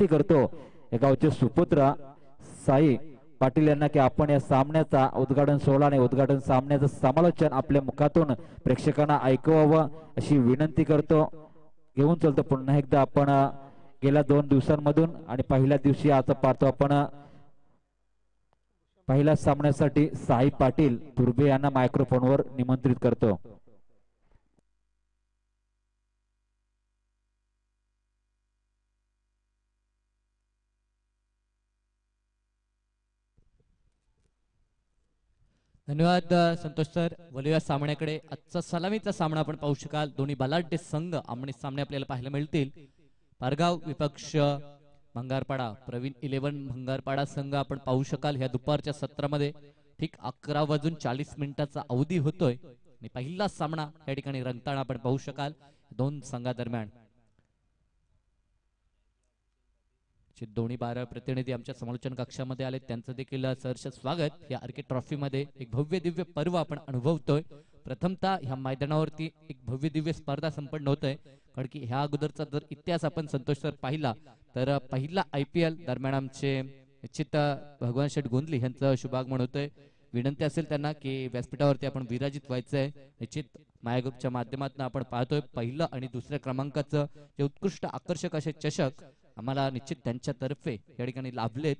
विनंती करतो या गावचे सुपुत्र साई पाटील यांना की आपण या सामन्याचा उद्घाटन सोहळा आणि उद्घाटन सामन्याचं समालोचन आपल्या मुखातून प्रेक्षकांना ऐकवावं अशी विनंती करतो. घेऊन चलतो पुन्हा एकदा आपण गेल्या 2 दिवसांमधून आणि पहिल्या दिवशी आता पाहतो आपण पहिल्या सामन्यासाठी साई पाटील तुर्भे यांना मायक्रोफोनवर निमंत्रित करतो. धन्यवाद संतोष सर. वलूया सामन्याकडे. आजचा सलामीचा सामना आपण पाहू शकाल. दोन्ही बलाढ्य संघ आमने सामने आपल्याला पाहायला मिळतील. पारगाव विपक्ष भंगारपाडा, प्रवीण 11 भंगारपाडा संघ आपण पाहू शकाल. ह्या दुपारच्या सत्रामध्ये ठीक 11:40 अवधी होतोय आणि पहिला सामना या ठिकाणी रंगताना आपण पाहू शकाल दोन संघादरम्यान. दोन्ही 12 प्रतिनिधी आमच्या समालोचन कक्षामध्ये आले, त्यांचं देखील सहर्ष स्वागत. या आरके ट्रॉफी मध्ये एक भव्य दिव्य पर्व आपण अनुभवतोय. प्रथमतः ह्या मैदानावरती एक भव्य दिव्य स्पर्धा संपन्न होतोय, कारण की ह्या अगोदरचा जर इतिहास आपण संतोष सर पाहिला तर पहिला IPL दरम्यान आमचे निश्चित भगवान शेठ गोंदली यांचं शुभागमन होतंय. विनंती असेल त्यांना की व्यासपीठावरती आपण विराजित व्हायचंय. निश्चित मायाग्रुपच्या माध्यमातून आपण पाहतोय पहिलं आणि दुसऱ्या क्रमांकाचं जे उत्कृष्ट आकर्षक असे चषक आम्हाला निश्चित त्यांच्यातर्फे या ठिकाणी लाभलेत,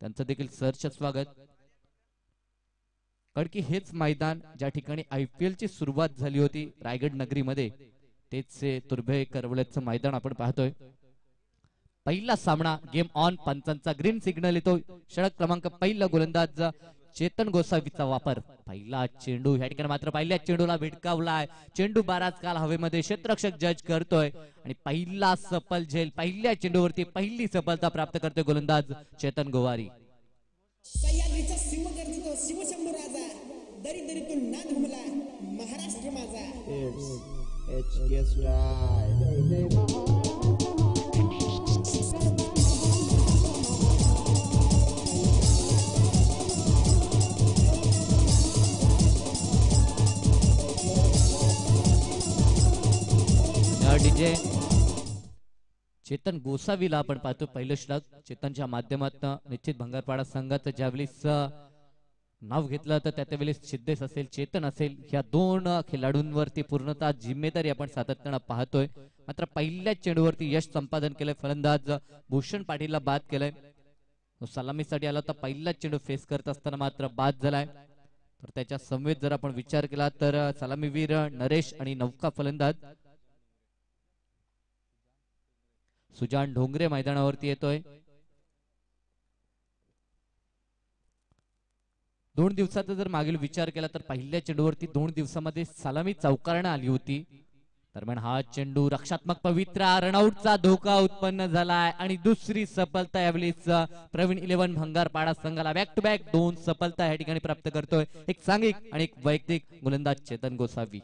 त्यांचं देखील सहर्ष स्वागत. कारण की हेच मैदान ज्या ठिकाणी IPL ची सुरुवात झाली होती रायगड नगरीमध्ये, तेच तुर्भे करवल्याचं मैदान आपण पाहतोय. पहिला सामना गेम ऑन. पंचांचा ग्रीन सिग्नल येतो. षटक क्रमांक पहिला गोलंदाज चेतन गोसावीचा वापर. पहिला चेंडू या ठिकाणी मात्र पहिल्या चेंडूला भिडकावलाय. चेंडू बराच काल हवेमध्ये क्षेत्ररक्षक जज करतोय आणि पहिला सफल झेल, पहिल्या चेंडूवरती पहिली सफलता प्राप्त करतोय गोलंदाज चेतन गोवारी. सह्याद्रीचा सिंह गर्जतो शिवशंभू राजा, दरी दरीतून नाद घुमला महाराष्ट्र माझा. डीजे चेतन गोसावीला आपण पाहतो पहिलं षटक. चेतनच्या माध्यमातून निश्चित भंगारपाडा संघाचं ज्यावेळेस नाव घेतलं तर त्यावेळेस सिद्धेश असेल, चेतन असेल, ह्या दोन खेळाडूंवरती पूर्णतः जिम्मेदारी आपण सातत्यानं पाहतोय. मात्र पहिल्या चेंडूवरती यश संपादन केलंय. फलंदाज भूषण पाटीलला बाद केलंय. सलामीसाठी आला होता, पहिला चेंडू फेस करत असताना मात्र बाद झालाय. तर त्याच्या समवेत जर आपण विचार केला तर सलामीवीर नरेश आणि नौका फलंदाज सुजान ढोंगरे मैदानावरती येतोय. 2 दिवसाचा जर मागील विचार केला तर पहिल्या चेंडूवरती 2 दिवसामध्ये सलामी चौकारणं आली होती. दरम्यान हा चेंडू रक्षात्मक पवित्रा रनआउटचा धोका उत्पन्न झालाय आणि दुसरी सफलता यावेळेस प्रवीण 11 भंगारपाडा संघाला बॅक टू बॅक 2 सफलता या ठिकाणी प्राप्त करतोय. एक सांघिक आणि एक वैयक्तिक गोलंदाज चेतन गोसावी.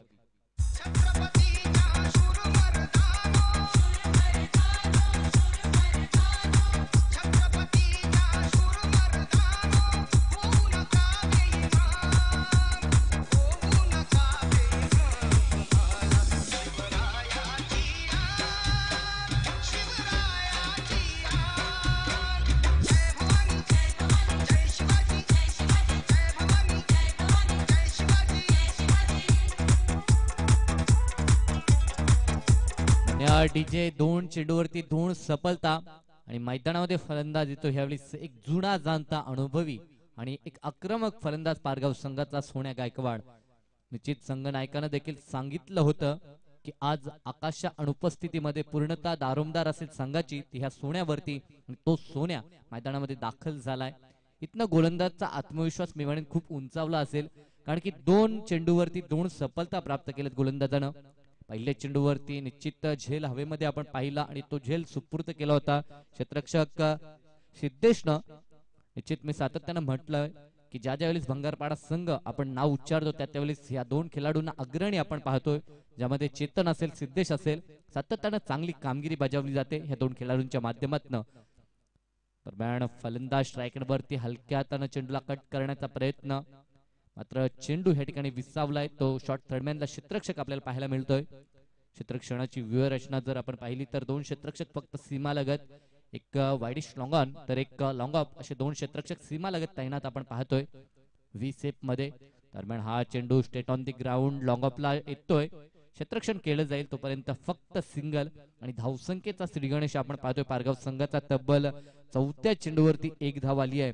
डीजे 2 चेंडूवरती 2 सफलता आणि मैदानामध्ये फलंदाज येतो ह्यावेळी एक जुना जाणता अनुभवी आणि एक आक्रमक फलंदाज पारगाव संघाचा सोन्या गायकवाड. निश्चित संघ नायकानं देखील सांगितलं होतं की आज आकाशच्या अनुपस्थितीमध्ये पूर्णतः दारोमदार असेल संघाची ती ह्या सोन्यावरती, तो सोन्या मैदानामध्ये दाखल झालाय. इथनं गोलंदाजचा आत्मविश्वास मी म्हणेन खूप उंचावला असेल, कारण की 2 चेंडूवरती 2 सफलता प्राप्त केल्यात गोलंदाजानं. पहिल्या चेंडूवरती निश्चित झेल हवेमध्ये आपण पाहिला आणि तो झेल सुपूर्द केला होता क्षेत्ररक्षक सिद्धेशनं. निश्चित मी सातत्यानं म्हटलंय की ज्या वेळेस भंगारपाडा संघ आपण नाव उच्चारतो त्यावेळेस या 2 खेळाडूंना अग्रणी आपण पाहतोय, ज्यामध्ये चेतन असेल, सिद्धेश असेल, सातत्यानं चांगली कामगिरी बजावली जाते ह्या 2 खेळाडूंच्या माध्यमातून. दरम्यान फलंदाज स्ट्रायकरवरती हलक्या हातानं चेंडूला कट करण्याचा प्रयत्न, मात्र चेंडू ह्या ठिकाणी विसावलाय. तो शॉट थर्डमॅनला क्षेत्ररक्षक आपल्याला पाहायला मिळतोय. क्षेत्ररक्षणाची व्यूहरचना जर आपण पाहिली तर 2 क्षेत्ररक्षक फक्त सीमालगत एक वाईडिश लॉंग ऑन तर एक लॉंग ऑफ असे दोन क्षेत्ररक्षक सीमा लगत तैनात आपण पाहतोय व्ही सेप मध्ये. दरम्यान हा चेंडू straight on the ground long ऑफला येतोय, क्षेत्ररक्षण केलं जाईल तोपर्यंत फक्त सिंगल. आणि धावसंख्येचा श्रीगणेश आपण पाहतोय पारगाव संघाचा तब्बल चौथ्या चेंडूवरती एक धाव आली आहे.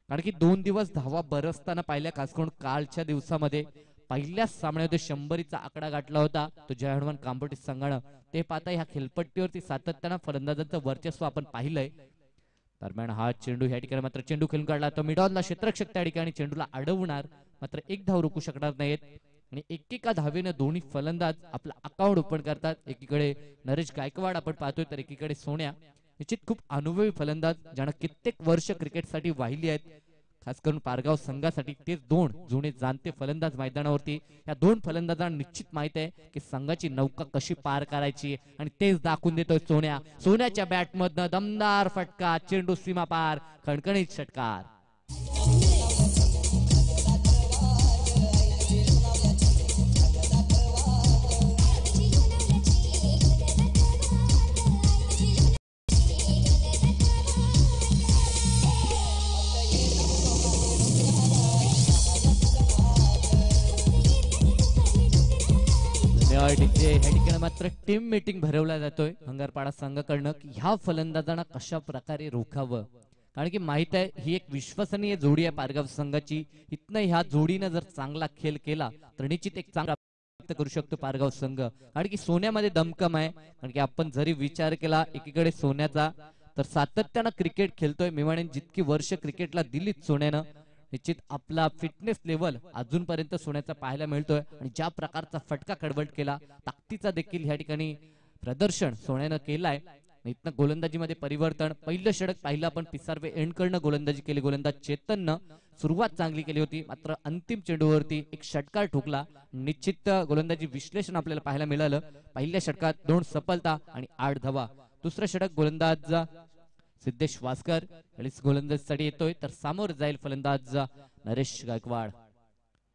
कारण की 2 दिवस धावा बरसताना पाहिल्या, खास करून कालच्या दिवसामध्ये पहिल्याच सामन्यामध्ये 100चा आकडा गाठला होता तो जय हनुमान कांबोटी संघानं. ते पाहता ह्या खेळपट्टीवरती सातत्यानं फलंदाजांचं वर्चस्व आपण पाहिलंय. दरम्यान हा चेंडू ह्या ठिकाणी मात्र चेंडू खेळून काढला तो मिडॉनला, क्षेत्ररक्षक त्या ठिकाणी चेंडूला अडवणार मात्र एक धाव रोखू शकणार नाहीत. आणि एकेका धावेनं दोन्ही फलंदाज आपला अकाउंट ओपन करतात. एकीकडे नरेश गायकवाड आपण पाहतोय तर एकीकडे सोन्या. निश्चित खूप अनुभवी फलंदाज ज्यानं कित्येक वर्ष क्रिकेटसाठी वाहिली आहेत, खास करून पारगाव संघासाठी. तेच दोन जुने जाणते फलंदाज मैदानावरती. या दोन फलंदाजांना निश्चित माहित आहे की संघाची नौका कशी पार करायची आणि तेच दाखवून देतोय सोन्या. सोन्याच्या बॅटमधनं दमदार फटका, चेंडू सीमा पार, खणखणीत षटकार. मात्र टीम मीटिंग भरवला जातोय हंगारपाडा संघाकडनं की ह्या फलंदाजांना कशा प्रकारे रोखावं. कारण की माहित आहे ही एक विश्वसनीय जोडी आहे पारगाव संघाची. इथनं ह्या जोडीनं जर चांगला खेळ केला तर निश्चित एक चांगला प्राप्त करू शकतो पारगाव संघ. कारण की सोन्यामध्ये दमकम आहे. कारण की आपण जरी विचार केला एकीकडे सोन्याचा तर सातत्यानं क्रिकेट खेळतोय. मी म्हणेन जितकी वर्ष क्रिकेटला दिलीत सोन्यानं, निश्चित आपला फिटनेस लेवल अजूनपर्यंत सोन्याचा पाहायला मिळतोय. आणि ज्या प्रकारचा फटका कडवट केला, ताकदीचा देखील ह्या ठिकाणी प्रदर्शन सोन्यानं केलाय. इथनं गोलंदाजीमध्ये परिवर्तन, पहिलं षटक पाहिलं आपण पिसारवे एंड कडनं गोलंदाजी केली. गोलंदाज चेतननं सुरुवात चांगली केली होती मात्र अंतिम चेंडूवरती एक षटकार ठोकला. निश्चित गोलंदाजी विश्लेषण आपल्याला पाहायला मिळालं. पहिल्या षटकात 2 सफलता आणि 8 धावा. दुसरं षटक गोलंदाज सिद्धेश वास्कर गोलंदाजीसाठी येतोय तर समोर जाईल फलंदाज नरेश गायकवाड.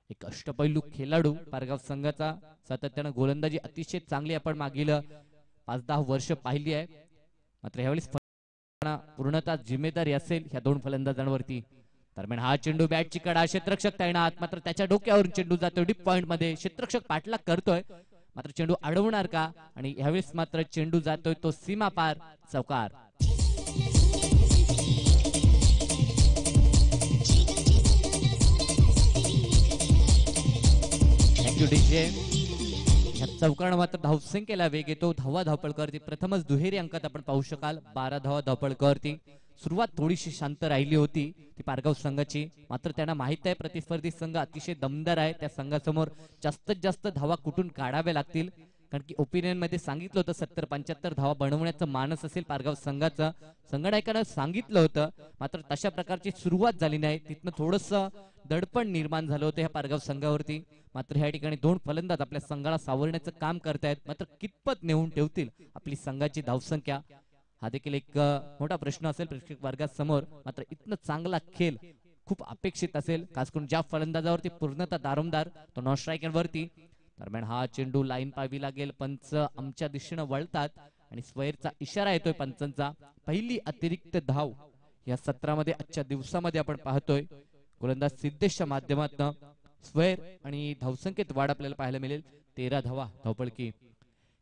एक अष्टपैलू खेळाडू पारगाव संघाचा. सातत्यानं गोलंदाजी अतिशय चांगली आपण मागील 5-10 वर्ष पाहिली आहे. मात्र यावेळी पूर्णतः जिम्मेदारी असेल ह्या दोन फलंदाजांवरती. दरम्यान हा चेंडू बॅटची कडा, क्षेत्ररक्षक तैनात मात्र त्याच्या डोक्यावरून चेंडू जातो डीप पॉइंट मध्ये. क्षेत्ररक्षक पाठलाग करतोय मात्र चेंडू अडवणार का, आणि यावेळेस मात्र चेंडू जातोय तो सीमा पार, चौकार. Thank you DJ. चौकार मात्र धावसंख्येला वेग येतो. धावा धावपळकरती प्रथमच दुहेरी अंकात आपण पाहू शकाल. 12 धावा धावपळकरती. सुरुवात थोडीशी शांत राहिली होती ती पारगाव संघाची. मात्र त्यांना माहित आहे प्रतिस्पर्धी संघ अतिशय दमदार आहे. त्या संघासमोर जास्तीत जास्त धावा कुठून काढाव्या लागतील. कारण की ओपिनियन मध्ये सांगितलं होतं 70-75 धावा बनवण्याचं मानस असेल पारगाव संघाचं. संघनायकानं सांगितलं होतं मात्र तशा प्रकारची सुरुवात झाली नाही. तिथनं थोडंसं दडपण निर्माण झालं होतं ह्या पारगाव संघावरती. मात्र ह्या ठिकाणी दोन फलंदाज आपल्या संघाला सावरण्याचं काम करतायत. मात्र कितपत नेऊन ठेवतील आपली संघाची धावसंख्या हा देखील एक मोठा प्रश्न असेल प्रेक्षक वर्गासमोर. मात्र इथनं चांगला खेळ खूप अपेक्षित असेल, खास करून ज्या फलंदाजावरती पूर्णतः दारोमदार तो नॉन स्ट्रायकरवरती. दरम्यान हा चेंडू लाईन पाहावी लागेल. पंच आमच्या दिशेनं वळतात आणि स्वैरचा इशारा येतोय पंचांचा. पहिली अतिरिक्त धाव या सत्रामध्ये आजच्या दिवसामध्ये आपण पाहतोय. गोलंदाज सिद्धेशच्या माध्यमातून स्वैर आणि धावसंख्येत वाढ आपल्याला पाहायला मिळेल. 13 धावा धावपळकी.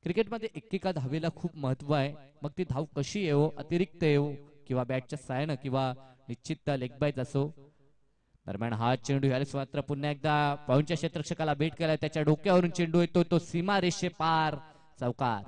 क्रिकेटमध्ये एकेका धावेला खूप महत्व आहे. मग ती धाव कशी येवो, अतिरिक्त येवो किंवा बॅटच्या साहाय्यानं किंवा निश्चित लेग बायच असो. दरम्यान हा चेंडू यावेळेस मात्र पुन्हा एकदा पॉईंटच्या क्षेत्ररक्षकाला भेट केलाय. त्याच्या डोक्यावरून चेंडू येतो तो सीमा रेषे पार, चौकार.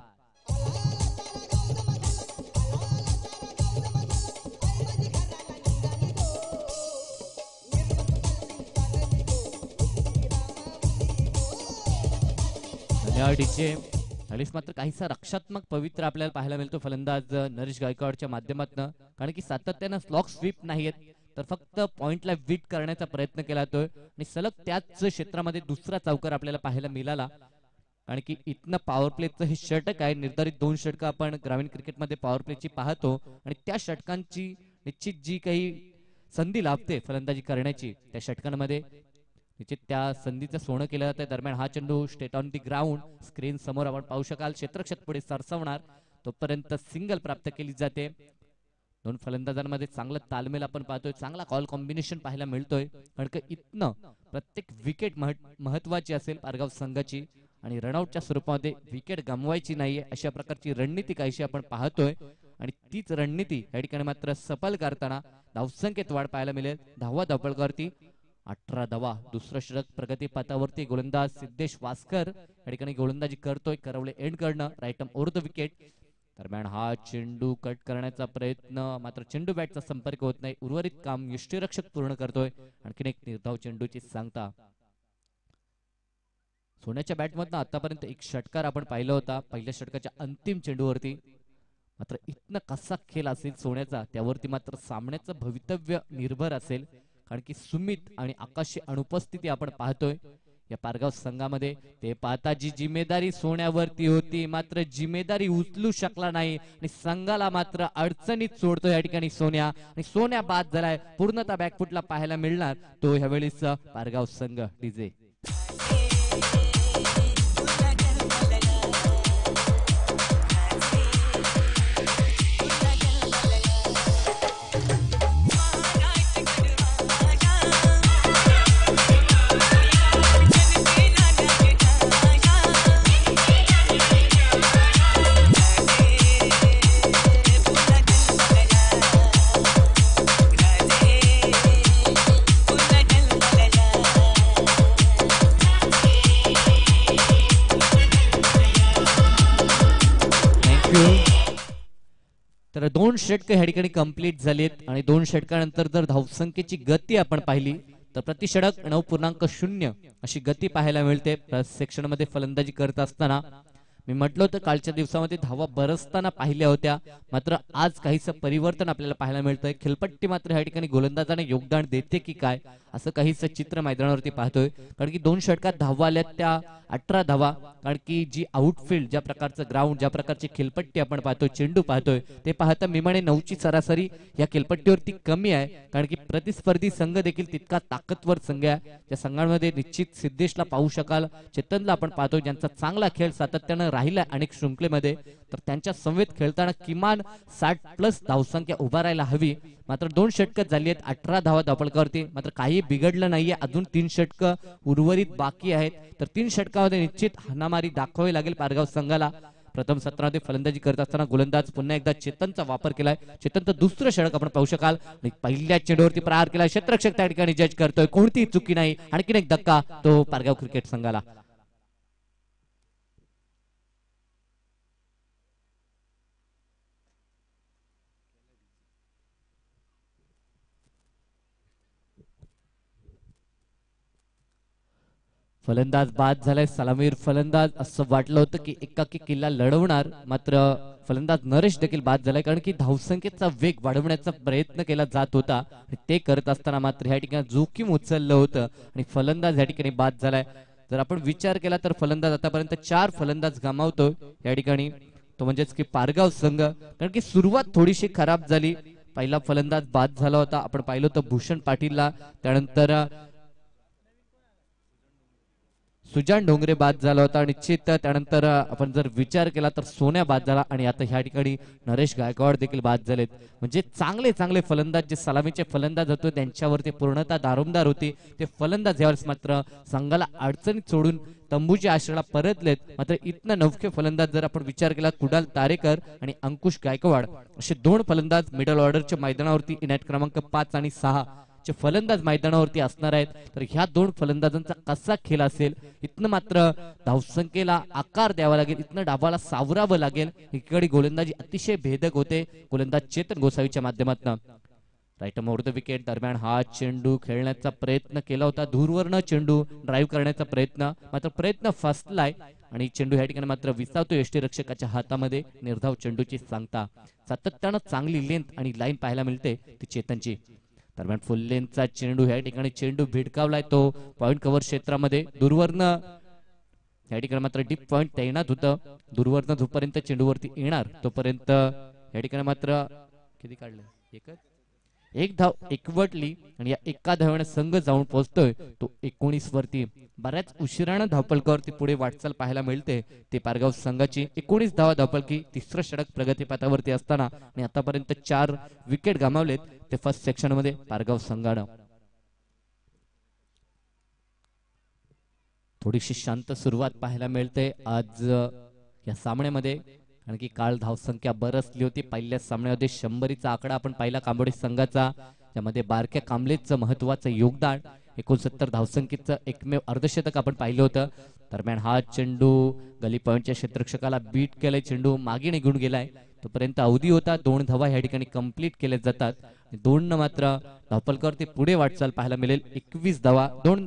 मात्र काहीसा रक्षात्मक पवित्र आपल्याला पाहायला मिळतो फलंदाज नरेश गायकवाडच्या माध्यमातून. कारण की सातत्यानं स्लॉक स्वीप नाहीयेत तर फक्त पॉइंटला विट करण्याचा प्रयत्न केला जातोय. आणि सलग त्याच क्षेत्रामध्ये दुसरा चौकार आपल्याला पाहायला मिळाला. कारण की इथनं पॉवर प्लेचं हे षटक आहे. निर्धारित 2 षटकं आपण ग्रामीण क्रिकेटमध्ये पॉवर प्लेची पाहतो आणि त्या षटकांची निश्चित जी काही संधी लाभते फलंदाजी करण्याची त्या षटकांमध्ये निश्चित त्या संधीचं सोनं केलं जातं. दरम्यान हा चेंडू straight on the ground screen समोर आपण पाहू शकाल. क्षेत्ररक्षक पुढे सरसवणार तोपर्यंत सिंगल प्राप्त केली जाते. दोन फलंदाजांमध्ये चांगला तालमेल आपण पाहतोय, चांगला कॉल कॉम्बिनेशन पाहायला मिळतोय. कारण का इथनं प्रत्येक विकेट महत्वाची असेल पारगाव संघाची आणि रनआउटच्या स्वरूपामध्ये विकेट गमवायची नाहीये अशा प्रकारची रणनीती काहीशी आपण पाहतोय. आणि तीच रणनीती या ठिकाणी मात्र सफल करताना धावसंख्येत वाढ पाहायला मिळेल. 10वा धावपळकावरती 18 धावा. दुसरं षटक प्रगतीपथावरती गोलंदाज सिद्धेश वास्कर या ठिकाणी गोलंदाजी करतोय. करवले एंड करणं राईट ओव्हर द विकेट. दरम्यान हा चेंडू कट करण्याचा प्रयत्न, मात्र चेंडू बॅटचा संपर्क होत नाही. उर्वरित काम यष्टीरक्षक पूर्ण करतोय. आणखीन एक निर्धाव चेंडूची सांगता. सोन्याच्या बॅटमधनं आतापर्यंत एक षटकार आपण पाहिला होता पहिल्या षटकाच्या अंतिम चेंडूवरती. मात्र इथनं कसा खेळ असेल सोन्याचा त्यावरती मात्र सामन्याचं भवितव्य निर्भर असेल. कारण की सुमित आणि आकाशची अनुपस्थिती आपण पाहतोय या पारगाव संघामध्ये. ते पाहता जी जिम्मेदारी सोन्यावरती होती मात्र जिम्मेदारी उचलू शकला नाही आणि संघाला मात्र अडचणीत सोडतो या ठिकाणी सोन्या. आणि सोन्या बाद झालाय. पूर्णतः बॅकफुटला पाहायला मिळणार तो ह्यावेळीच पारगाव संघ. डीजे तर दोन षटक ह्या ठिकाणी कंप्लीट झालेत. आणि दोन षटकानंतर जर धावसंख्येची गती आपण पाहिली तर प्रति षटक 9.0 अशी गती पाहायला मिळते सेक्शन मध्ये फलंदाजी करत असताना. मी म्हटलं होतं कालच्या दिवसामध्ये धावा बरसताना पाहिल्या होत्या, मात्र आज काहीसं परिवर्तन आपल्याला पाहायला मिळतंय. खेळपट्टी मात्र या ठिकाणी गोलंदाजाने योगदान देते की काय असं काहीसं चित्र मैदानावरती पाहतोय. कारण की दोन षटकात धावा आल्या त्या 18 धावा. कारण की जी आउटफील्ड, ज्या प्रकारचं ग्राउंड, ज्या प्रकारची खेळपट्टी आपण पाहतोय, चेंडू पाहतोय, ते पाहता मी म्हणे 9ची सरासरी या खेळपट्टीवरती कमी आहे. कारण की प्रतिस्पर्धी संघ देखील तितका ताकदवर संघ आहे. त्या संघांमध्ये निश्चित सिद्धेशला पाहू शकाल, चेतनला आपण पाहतोय ज्यांचा चांगला खेळ सातत्यानं राहिला अनेक शृंखलेमध्ये. तर त्यांच्या समवेत खेळताना किमान 60+ धावसंख्या उभा राहायला हवी. मात्र दोन षटकं झाली आहेत, 18 धावा धावपळकावरती. मात्र काही बिघडलं नाहीये. अजून 3 षटकं उर्वरित बाकी आहेत. तर 3 षटकामध्ये निश्चित हाणामारी दाखवावी लागेल पारगाव संघाला. प्रथम सत्रामध्ये फलंदाजी करत असताना गोलंदाज पुन्हा एकदा चेतनचा वापर केलाय. चेतनचं दुसरं षटक आपण पाहू शकाल. पहिल्या चेंडूवरती प्रहार केला. क्षेत्ररक्षक त्या ठिकाणी जज करतोय, कोणतीही चुकी नाही. आणखीन एक धक्का तो पारगाव क्रिकेट संघाला. फलंदाज बाद झालाय. सलामीर फलंदाज. असं वाटलं होतं की एकाकी किल्ला लढवणार, मात्र फलंदाज नरेश देखील बाद झालाय. कारण की धावसंख्येचा वेग वाढवण्याचा प्रयत्न केला जात होता. ते करत असताना मात्र ह्या ठिकाणी जोखीम उचललं होतं आणि फलंदाज ह्या ठिकाणी बाद झालाय. जर आपण विचार केला तर फलंदाज आतापर्यंत 4 फलंदाज गमावतो या ठिकाणी, तो म्हणजेच की पारगाव संघ. कारण की सुरुवात थोडीशी खराब झाली. पहिला फलंदाज बाद झाला होता, आपण पाहिलं होतं भूषण पाटीलला. त्यानंतर सुजान डोंगरे बाद झाला होता निश्चित. त्यानंतर आपण जर विचार केला तर सोन्या बाद झाला आणि आता ह्या ठिकाणी नरेश गायकवाड देखील बाद झालेत. म्हणजे चांगले चांगले फलंदाज, जे सलामीचे फलंदाज होते त्यांच्यावरती पूर्णतः दारोमदार होती. ते फलंदाज यावेळेस मात्र संघाला अडचणीत सोडून तंबूच्या आश्रयाला परतलेत. मात्र इथनं नवखे फलंदाज जर आपण विचार केला, कुडाल तारेकर आणि अंकुश गायकवाड असे 2 फलंदाज मिडल ऑर्डरच्या मैदानावरती इनायत क्रमांक 5 आणि 6 चे फलंदाज मैदानावरती असणार आहेत. तर ह्या 2 फलंदाजांचा कसा खेळ असेल. इथनं मात्र धावसंख्येला आकार द्यावा लागेल, इथनं डावाला सावरावं लागेल. एकीकडे गोलंदाजी अतिशय भेदक होते गोलंदाज चेतन गोसावीच्या माध्यमातून. Right over the wicket. दरम्यान हा चेंडू खेळण्याचा प्रयत्न केला होता, दूरवरनं चेंडू ड्राईव्ह करण्याचा प्रयत्न, मात्र प्रयत्न फसलाय आणि चेंडू ह्या ठिकाणी मात्र विसावतो यष्टीरक्षकाच्या हातामध्ये. निर्धाव चेंडूची सांगता. सातत्यानं चांगली लेंथ आणि लाईन पाहायला मिळते ती चेतनची. दरम्यान फुल लेनचा चेंडू ह्या ठिकाणी चेंडू भिडकावलाय तो पॉइंट कव्हर क्षेत्रामध्ये. दूरवरनं या ठिकाणी मात्र डीप पॉइंट तैनात होतं. दूरवरनं जोपर्यंत चेंडूवरती येणार तोपर्यंत या ठिकाणी मात्र किती काढले, एकच एक धाव एकवटली आणि या एका धावेने संघ जाऊन पोहोचतोय तो 19 वरती. बऱ्याच उशिरानं धावपलकावरती पुढे वाटचाल पाहायला मिळते ते पारगाव संघाची. 19 धावा धावपलकी, तिसरं षटक प्रगतीपथावरती असताना आणि आतापर्यंत 4 विकेट गमावलेत ते फर्स्ट सेक्शन मध्ये पारगाव संघानं. थोडीशी शांत सुरुवात पाहायला मिळते आज या सामन्यामध्ये, कारण की काल धावसंख्या बरसली होती. पहिल्या सामन्यामध्ये 100चा आकडा आपण पाहिला कांबोडी संघाचा, त्यामध्ये बारक्या कांबलेचं महत्वाचं योगदान. 69 धावसंख्येचं एकमेव अर्धशतक आपण पाहिलं होतं. दरम्यान हा चेंडू गली पॉइंटच्या क्षेत्ररक्षकाला बीट केलाय, चेंडू मागे निघून गेलाय. तोपर्यंत अवधी होता, 2 धावा या ठिकाणी कंप्लीट केल्या जातात. 2 मात्र धावपलकावरती पुढे वाटचाल पाहायला मिळेल. 21 धावा 2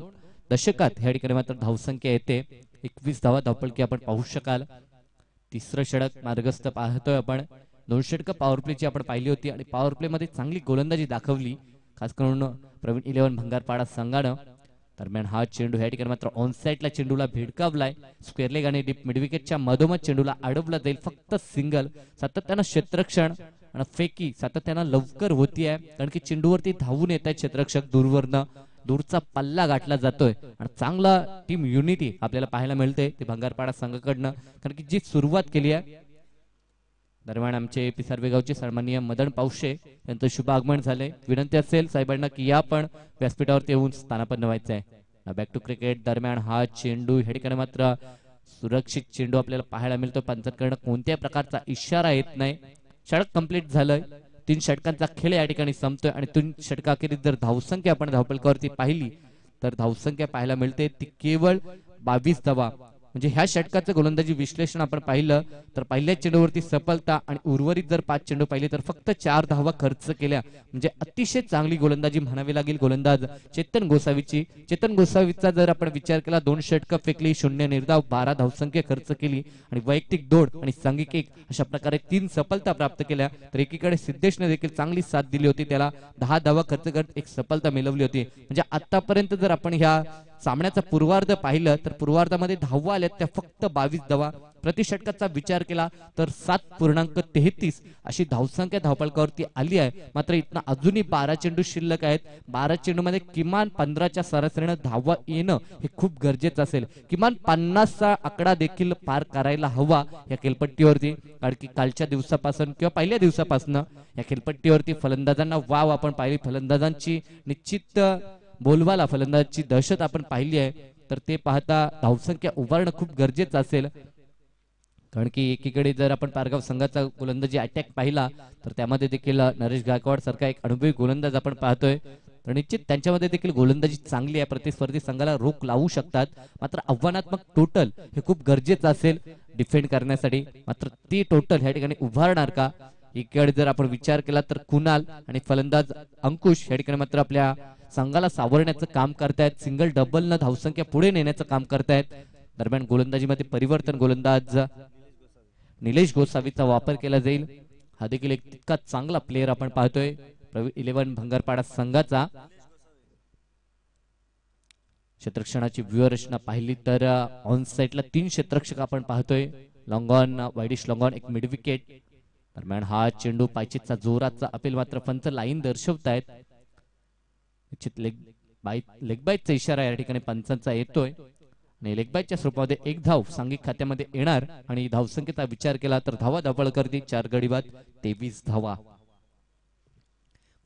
दशकात या ठिकाणी मात्र धावसंख्या येते. 21 धावा धावपलकी आपण पाहू शकाल. तिसरं षटक मार्गस्थ पाहतोय आपण. 2 षटकं पॉवर प्लेची आपण पाहिली होती आणि पॉवर प्ले मध्ये चांगली गोलंदाजी दाखवली, खास करून प्रवीण 11 भंगारपाडा संघानं. दरम्यान हा चेंडू या ठिकाणी मात्र ऑन साइडला चेंडूला भिडकावलाय. स्क्वेअर लेग आणि डीप मिडविकेटच्या मधोमध चेंडूला अडवला जाईल. फक्त सिंगल. सातत्यानं क्षेत्ररक्षण आणि फेकी सातत्यानं लवकर होतीये, कारण की चेंडूवरती धावून येत आहेत क्षेत्ररक्षक. दूरवरनं दूरचा पल्ला गाठला जातोय आणि चांगला टीम युनिटी आपल्याला पाहायला मिळते ते भंगारपाडा संघाकडनं, कारण की जी सुरुवात केली आहे. दरम्यान आमचे पिसारवेगावचे सन्माननीय मदन पावशे यांचं शुभ आगमन झाले. विनंती असेल साहेबांना की या पण व्यासपीठावरती येऊन स्थानापन्न व्हायचं आहे. Back to cricket. दरम्यान हा चेंडू या ठिकाणी मात्र सुरक्षित चेंडू आपल्याला पाहायला मिळतो. पंचांकडनं कोणत्याही प्रकारचा इशारा येत नाही. षटक कंप्लीट झालंय. 3 षटकांचा खेळ या ठिकाणी संपतोय आणि 3 षटकाखेरीज जर धावसंख्या आपण धावपलकावरती पाहिली तर धावसंख्या पाहायला मिळते ती केवळ 22 धावा. म्हणजे ह्या षटकाचं गोलंदाजी विश्लेषण आपण पाहिलं तर पहिल्या चेंडूवरती सफलता आणि उर्वरित जर 5 चेंडू पाहिले तर फक्त 4 धावा खर्च केल्या. म्हणजे अतिशय चांगली गोलंदाजी म्हणावी लागेल गोलंदाज चेतन गोसावीची. चेतन गोसावीचा जर आपण विचार केला 2 षटकं फेकली, 0 निर्धाव, 12 धावसंख्या खर्च केली आणि वैयक्तिक 2 आणि सांघिक 1 अशा प्रकारे 3 सफलता प्राप्त केल्या. तर एकीकडे सिद्धेशने देखील चांगली साथ दिली होती, त्याला 10 धावा खर्च करत 1 सफलता मिळवली होती. म्हणजे आतापर्यंत जर आपण ह्या सामन्याचा पूर्वार्ध पाहिलं तर पूर्वार्धामध्ये धावा आल्या त्या फक्त 22 धावा. प्रति षटकाचा विचार केला तर 7.33 अशी धावसंख्या धावपलकावरती आली आहे. मात्र इथनं अजूनही 12 चेंडू शिल्लक आहेत. 12 चेंडू मध्ये किमान 15च्या सरासरीनं धावा येणं हे खूप गरजेचं असेल. किमान 50चा आकडा देखील पार करायला हवा या खेळपट्टीवरती, कारण की कालच्या दिवसापासून किंवा पहिल्या दिवसापासून या खेळपट्टीवरती फलंदाजांना वाव आपण पाहिली. फलंदाजांची निश्चित बोलवाला, फलंदाजाची दहशत आपण पाहिली आहे. तर ते पाहता धावसंख्या उभारणं खूप गरजेचं असेल, कारण की एकीकडे जर आपण पारगाव संघाचा गोलंदाजी अटॅक पाहिला तर त्यामध्ये देखील नरेश गायकवाड सारखा एक अनुभवी गोलंदाज आपण पाहतोय. तर निश्चित त्यांच्यामध्ये देखील गोलंदाजी चांगली आहे, प्रतिस्पर्धी संघाला रोख लावू शकतात. मात्र आव्हानात्मक टोटल हे खूप गरजेचं असेल डिफेंड करण्यासाठी. मात्र ती टोटल ह्या ठिकाणी उभारणार का? एकीकडे जर आपण विचार केला तर कुणाल आणि फलंदाज अंकुश या ठिकाणी मात्र आपल्या संघाला सावरण्याचं काम करतायत. सिंगल डबल न धावसंख्या पुढे नेण्याचं काम करतायत. दरम्यान गोलंदाजीमध्ये परिवर्तन, गोलंदाज निलेश गोसावीचा वापर केला जाईल. हा देखील एक तितका चांगला प्लेअर आपण पाहतोय 11 भंगारपाडा संघाचा. क्षेत्ररक्षणाची व्यूहरचना पाहिली तर ऑन साइडला 3 क्षेत्ररक्षक आपण पाहतोय. Long on, widish long on, एक मिड विकेट. दरम्यान हा चेंडू पायचीचा जोराचा अपील मात्र पंच लाईन दर्शवतायत. निश्चित लेग बाईटचा इशारा या ठिकाणी पंचांचा येतोय आणि लेग बाईटच्या स्वरूपामध्ये 1 धाव सांघिक खात्यामध्ये येणार. आणि धावसंख्येचा विचार केला तर धावा धावपळकरती 4 गडी बाद 23 धावा.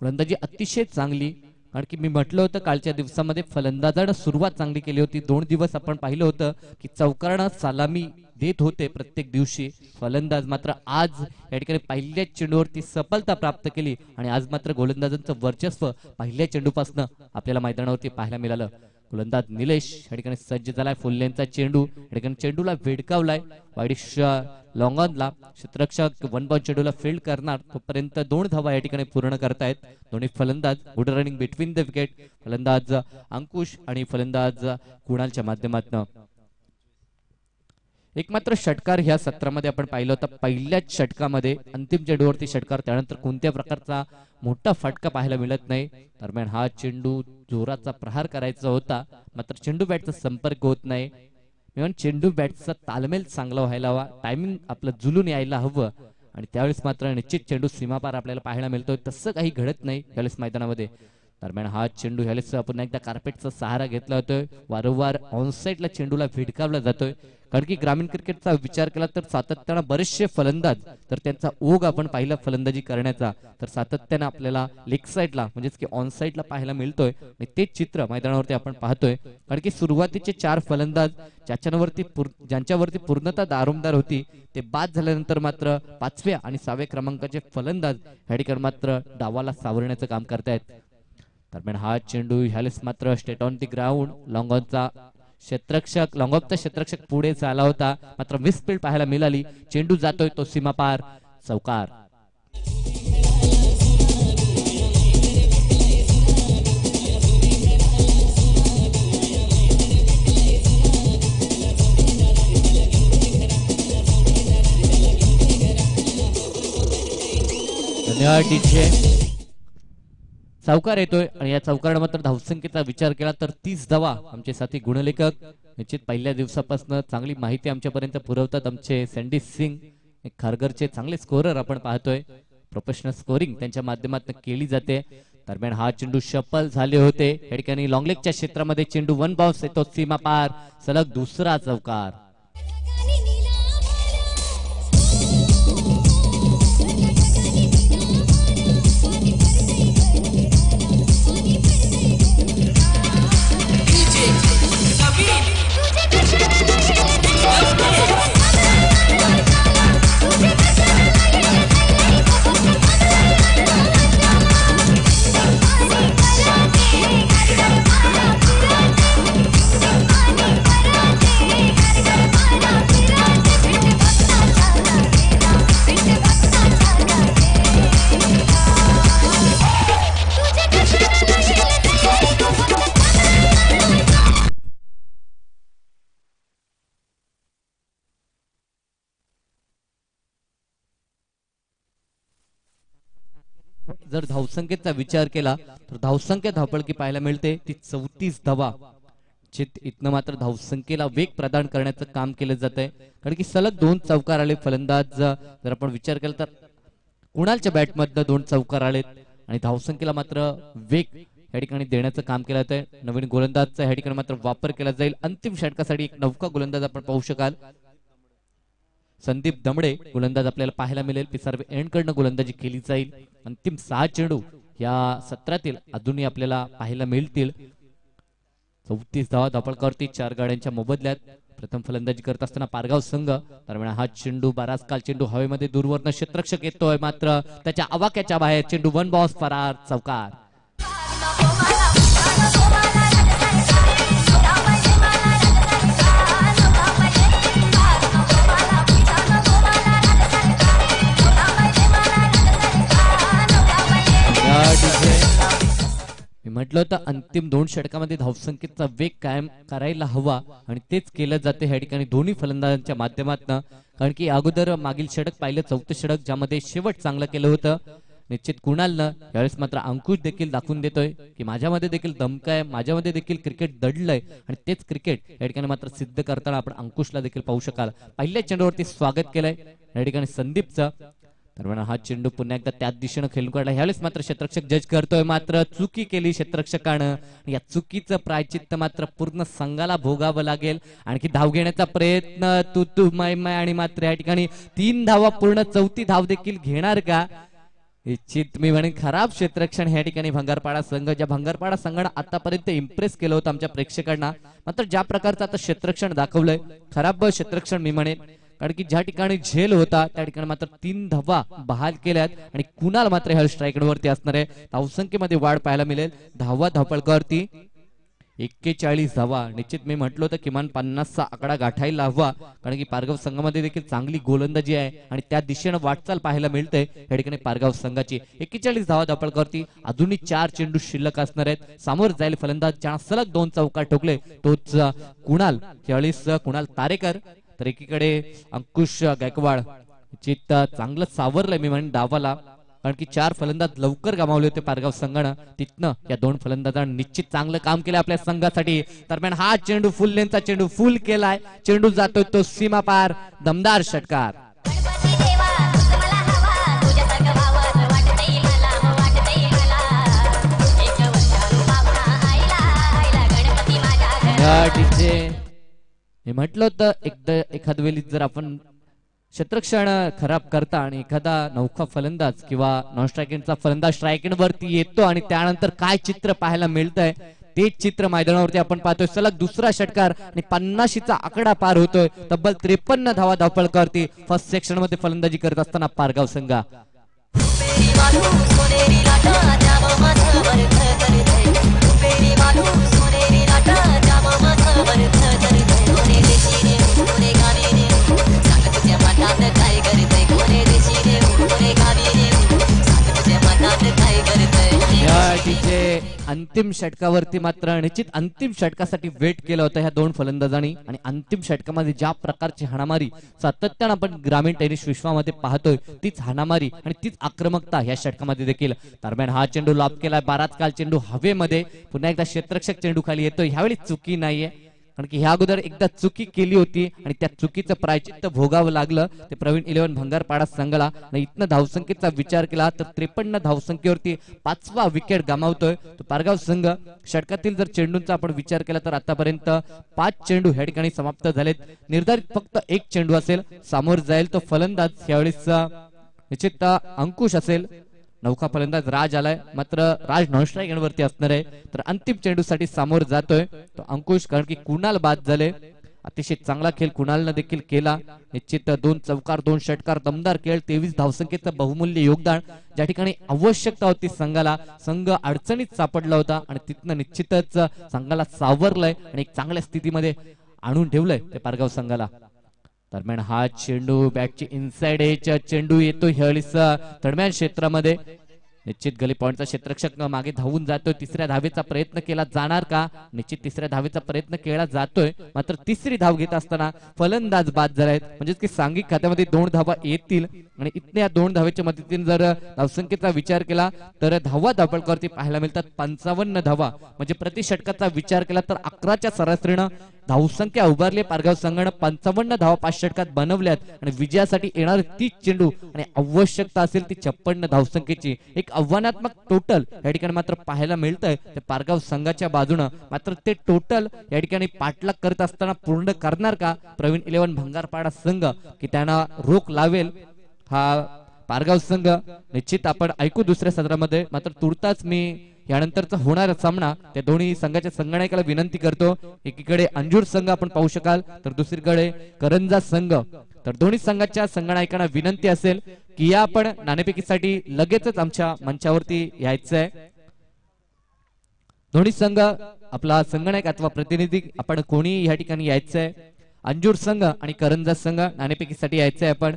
गोलंदाजी अतिशय चांगली, कारण की मी म्हटलं होतं कालच्या दिवसामध्ये फलंदाजानं सुरुवात चांगली केली होती. 2 दिवस आपण पाहिलं होतं की चौकारानं सलामी देत होते प्रत्येक दिवशी फलंदाज. मात्र आज या ठिकाणी पहिल्या चेंडूवरती सफलता प्राप्त केली आणि आज मात्र गोलंदाजांचं वर्चस्व पहिल्या चेंडूपासून आपल्याला मैदानावरती पाहायला मिळालं. गोलंदाज निलेश या ठिकाणी सज्ज झालाय. फुल लेनचा चेंडू या ठिकाणी चेंडूला वेडकावलाय. वाईडिश लॉंग ऑनला क्षेत्ररक्षक 1 बॉल चेंडूला फील्ड करणार, तोपर्यंत 2 धावा या ठिकाणी पूर्ण करतायत दोन्ही फलंदाज. Good running between the wicket. फलंदाज अंकुश आणि फलंदाज कुणालच्या माध्यमातून. एकमात्र षटकार ह्या सत्रामध्ये आपण पाहिलं होतं. पहिल्याच षटकामध्ये अंतिम चेंडूवरती षटकार, त्यानंतर कोणत्या प्रकारचा मोठा फटका पाहायला मिळत नाही. दरम्यान हा चेंडू जोराचा प्रहार करायचा होता, मात्र चेंडू बॅटचा संपर्क होत नाही. चेंडू बॅटचा तालमेल चांगला व्हायला हवा, टायमिंग आपलं जुलून यायला हवं आणि त्यावेळेस मात्र निश्चित चेंडू सीमापार आपल्याला पाहायला मिळतोय. तसं काही घडत नाही यावेळेस मैदानामध्ये. दरम्यान हा चेंडू ह्यावेळेस पुन्हा एकदा कार्पेटचा सहारा घेतला जातोय. वारंवार ऑनसाईडला चेंडूला भिडकावला जातोय. कारण की ग्रामीण क्रिकेटचा विचार केला तर सातत्यानं बरेचसे फलंदाज तर त्यांचा ओघ आपण पाहिला फलंदाजी करण्याचा तर सातत्यानं आपल्याला लेग साईडला म्हणजेच की ऑन साईडला पाहायला मिळतोय. आणि तेच चित्र मैदानावरती आपण पाहतोय. कारण की सुरुवातीचे 4 फलंदाज ज्यांच्यावरती पूर्णतः दारोमदार होती ते बाद झाल्यानंतर मात्र 5व्या आणि 6व्या क्रमांकाचे फलंदाज ह्या ठिकाणी मात्र डावाला सावरण्याचं काम करतायत. दरम्यान हा चेंडू ह्यावेळेस मात्र straight on the ground long ऑफचा क्षेत्ररक्षक पुढे झाला होता मात्र मिसफील्ड पाहायला मिळाली. चेंडू जातोय तो सीमापार चौकार. धन्यवाद डीजे. चौकार येतोय आणि या चौकाराने मात्र धावसंख्येचा विचार केला तर 30 धावा. आमचे साथी गुणलेखक निश्चित पहिल्या दिवसापासून चांगली माहिती आमच्यापर्यंत पुरवतात. आमचे सँडी सिंग खारघरचे चांगले स्कोरर आपण पाहतोय. प्रोफेशनल स्कोरिंग त्यांच्या माध्यमातून केली जाते. दरम्यान हा चेंडू शफल झाले होते. या ठिकाणी लॉंगलेगच्या क्षेत्रामध्ये चेंडू 1 बाउन्स येतो सीमापार सलग दुसरा चौकार. जर धावसंख्येचा विचार केला तर धावसंख्या धावपळकी पाहायला मिळते ती 34 धावा. इथनं मात्र धावसंख्येला वेग प्रदान करण्याचं काम केलं जात आहे. कारण की सलग 2 चौकार आले फलंदाज. जर आपण विचार केला तर कुणालच्या बॅटमधनं 2 चौकार आलेत आणि धावसंख्येला मात्र वेग या ठिकाणी देण्याचं काम केलं जात आहे. नवीन गोलंदाजचा या ठिकाणी मात्र वापर केला जाईल. अंतिम षटकासाठी एक नौका गोलंदाज आपण पाहू शकाल. संदीप दमडे गोलंदाज आपल्याला पाहायला मिळेल. पिसारवे एंड कडनं गोलंदाजी केली जाईल. अंतिम 6 चेंडू या सत्रातील अजूनही आपल्याला पाहायला मिळतील. 34 धावा धावपळकावरती 4 गाड्यांच्या मोबदल्यात. प्रथम फलंदाजी करत असताना पारगाव संघ. दरम्यान हा चेंडू बराच काल चेंडू हवेमध्ये दूरवरनं क्षेत्ररक्षक येतोय मात्र त्याच्या आवाक्याच्या बाहेर चेंडू 1 बाउन्स फरार चौकार. मी म्हटलं होतं अंतिम 2 षटकामध्ये धावसंख्येचा वेग कायम करायला हवा आणि तेच केलं जाते ह्या ठिकाणी दोन्ही फलंदाजांच्या माध्यमातून. कारण की अगोदर मागील षटक पाहिलं 4थं षटक ज्यामध्ये शेवट चांगलं केलं होतं. निश्चित कुणालनं यावेळेस मात्र अंकुश देखील दाखवून देतोय की माझ्यामध्ये देखील दमक आहे, माझ्यामध्ये देखील क्रिकेट दडलंय आणि तेच क्रिकेट या ठिकाणी मात्र सिद्ध करताना आपण अंकुशला देखील पाहू शकाल. पहिल्या चेंडूवरती स्वागत केलंय या ठिकाणी संदीपचं. दरम्यान हा चेंडू पुन्हा एकदा त्याच दिशेनं खेळून काढला. ह्यावेळेस मात्र क्षेत्ररक्षक जज करतोय मात्र चुकी केली क्षेत्ररक्षकानं. या चुकीचं प्रायचित्त मात्र पूर्ण संघाला भोगावं लागेल. आणखी धाव घेण्याचा प्रयत्न तू माय आणि मात्र या ठिकाणी 3 धावा पूर्ण 4थी धाव देखील घेणार का निश्चित मी म्हणेन खराब क्षेत्ररक्षण ह्या ठिकाणी भंगारपाडा संघ. ज्या भंगारपाडा संघानं आतापर्यंत इम्प्रेस केलं होतं आमच्या प्रेक्षकांना मात्र ज्या प्रकारचं आता क्षेत्ररक्षण दाखवलंय खराब क्षेत्ररक्षण मी म्हणेन. कारण की ज्या ठिकाणी झेल होता त्या ठिकाणी मात्र 3 धावा बहाल केल्यात आणि कुणाल मात्र ह्या स्ट्रायकर वरती असणार आहे. धावसंख्येमध्ये वाढ पाहायला मिळेल. धावा धावपळकावरती 41 धावा. निश्चित मी म्हटलं होतं किमान 50चा आकडा गाठायला हवा. कारण की पारगाव संघामध्ये देखील चांगली गोलंदाजी आहे आणि त्या दिशेनं वाटचाल पाहायला मिळते या ठिकाणी पारगाव संघाची. 41 धावा धावपळकावरती अजूनही 4 चेंडू शिल्लक असणार आहेत. समोर जाईल फलंदाज ज्या सलग 2 चौकार ठोकले तोच कुणाल. 40 कुणाल तारेकर तर एकीकडे अंकुश गायकवाड. चित्त चांगलं सावरलंय मी म्हणेन डावाला. कारण की 4 फलंदाज लवकर गमावले होते पारगाव संघानं. तिथनं या 2 फलंदाजांनी निश्चित चांगलं काम केलं आपल्या संघासाठी. दरम्यान हा चेंडू फुल लेनचा चेंडू फुल केलाय. चेंडू जातोय तो सीमा पार. दमदार षटकार. या डीजे मी म्हटलं होतं एकदा एखाद वेळी जर आपण क्षेत्ररक्षण खराब करता आणि एखादा नौका फलंदाज किंवा नॉन स्ट्रायकिंगचा फलंदाज स्ट्रायकिंग वरती येतो आणि त्यानंतर काय चित्र पाहायला मिळतंय तेच चित्र मैदानावरती आपण पाहतोय. सलग दुसरा षटकार आणि 50चा आकडा पार होतोय. तब्बल 53 धावा धावपळकावरती फर्स्ट सेक्शन मध्ये फलंदाजी करत असताना पारगाव संघ. अंतिम षटकावरती मात्र निश्चित अंतिम षटकासाठी वेट केलं होतं ह्या दोन फलंदाजांनी आणि अंतिम षटकामध्ये ज्या प्रकारची हाणामारी सातत्यानं आपण ग्रामीण टेनिस विश्वामध्ये पाहतोय तीच हाणामारी आणि तीच आक्रमकता ह्या षटकामध्ये देखील. दरम्यान हा चेंडू लॉब केलाय. बाराच काल चेंडू हवेमध्ये. पुन्हा एकदा क्षेत्ररक्षक चेंडू खाली येतोय. ह्यावेळी चुकी नाहीये कारण की ह्या अगोदर एकदा चुकी केली होती आणि त्या चुकीचं प्रायचित्त भोगावं लागलं ते प्रवीण 11 भंगारपाडा संघाला. आणि इथनं धावसंख्येचा विचार केला तर 53 धावसंख्येवरती 5वा विकेट गमावतोय तो पारगाव संघ. षटकातील जर चेंडूंचा आपण विचार केला तर आतापर्यंत 5 चेंडू ह्या ठिकाणी समाप्त झालेत. निर्धारित फक्त एक चेंडू असेल. समोर जाईल तो फलंदाज यावेळेस निश्चित अंकुश असेल. नौका फलंदाज राज आलाय मात्र राज नॉन स्ट्रायकिंग वरती असणार आहे. तर अंतिम चेंडूसाठी समोर जातोय तो अंकुश कारण की कुणाल बाद झाले. अतिशय चांगला खेळ कुणालनं देखील केला. निश्चित 2 चौकार 2 षटकार दमदार खेळ 23 धावसंख्येचं बहुमूल्य योगदान. ज्या ठिकाणी आवश्यकता होती संघाला संघ अडचणीत सापडला होता आणि तिथनं निश्चितच संघाला सावरलंय आणि एक चांगल्या स्थितीमध्ये आणून ठेवलंय ते पारगाव संघाला. दरम्यान हा चेंडू बॅटची इनसाइड एज चेंडू येतो ह्यावेळेस दरम्यान क्षेत्रामध्ये. निश्चित गली पॉइंटचा क्षेत्ररक्षक मागे धावून जातोय. तिसऱ्या धावेचा प्रयत्न केला जाणार का? निश्चित तिसऱ्या धावेचा प्रयत्न केला जातोय मात्र तिसरी धाव घेत असताना फलंदाज बाद झालाय. म्हणजे की सांघिक खात्यामध्ये 2 धावा येतील आणि इथल्या 2 धावेच्या मदतीने जर धावसंख्येचा विचार केला तर धावा धावपळकावरती पाहायला मिळतात 55 धावा. म्हणजे प्रति षटकाचा विचार केला तर 11च्या सरासरीनं धावसंख्या उभारली. पारगाव संघानं 55 धावा 5 षटकात बनवल्यात आणि विजयासाठी येणारे 30 चेंडू आणि आवश्यकता असेल ती 56 धावसंख्येची एक आव्हानात्मक टोटल या ठिकाणी मात्र पाहायला मिळतंय ते पारगाव संघाच्या बाजूनं. मात्र ते टोटल या ठिकाणी पाठलाग करत असताना पूर्ण करणार का प्रवीण 11 भंगारपाडा संघ की त्यांना रोख लावेल हा पारगाव संघ? निश्चित आपण ऐकू दुसऱ्या सत्रामध्ये. मात्र तुर्तास मी यानंतरचा होणारा सामना त्या दोन्ही संघाच्या संगणकाला विनंती करतो. एकीकडे अंजूर संघ आपण पाहू शकाल तर दुसरीकडे करंजा संघ. तर दोन्ही संघाच्या संगणकांना विनंती असेल की या आपण नाणेफेकीसाठी लगेचच आमच्या मंचावरती यायचंय. दोन्ही संघ आपला संगणक अथवा प्रतिनिधी आपण कोणी या ठिकाणी यायचंय. अंजूर संघ आणि करंजा संघ नाणेफेकीसाठी यायचंय आपण.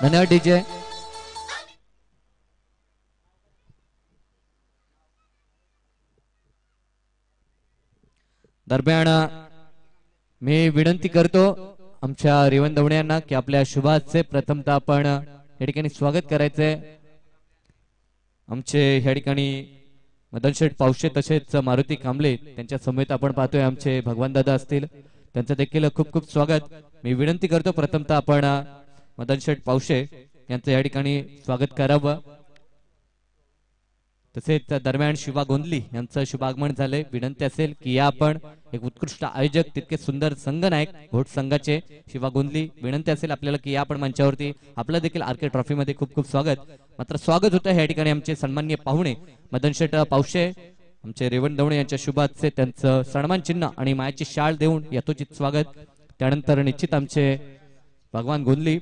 धन्यवाद डीजे. दरम्यान मी विनंती करतो आमच्या रेवण दवणे यांना की आपल्या शुभाचे प्रथमतः आपण या ठिकाणी स्वागत करायचंय. आमचे या ठिकाणी मदन शेठ पावशे तसेच मारुती कांबळे त्यांच्या समेत आपण पाहतोय आमचे भगवान दादा असतील त्यांचं देखील खूप खूप स्वागत. मी विनंती करतो प्रथमतः आपण मदन शेठ पावशे यांचं या ठिकाणी स्वागत करावं. तसेच दरम्यान शिवा गोंदली यांचं शुभागमन झाले. विनंती असेल की या आपण एक उत्कृष्ट आयोजक तितके सुंदर संघनायक घोट संघाचे शिवा गोंदली विनंती असेल आपल्याला की या आपण मंचावरती आपलं देखील आरके ट्रॉफी मध्ये खूप खूप स्वागत. मात्र स्वागत होतं या ठिकाणी आमचे सन्माननीय पाहुणे मदन शेठ पावशे आमचे रेवण दवणे यांच्या शुभाचे त्यांचं सन्मान चिन्ह आणि मायाची शाल देऊन यथोचित स्वागत. त्यानंतर निश्चित आमचे भगवान गोंदली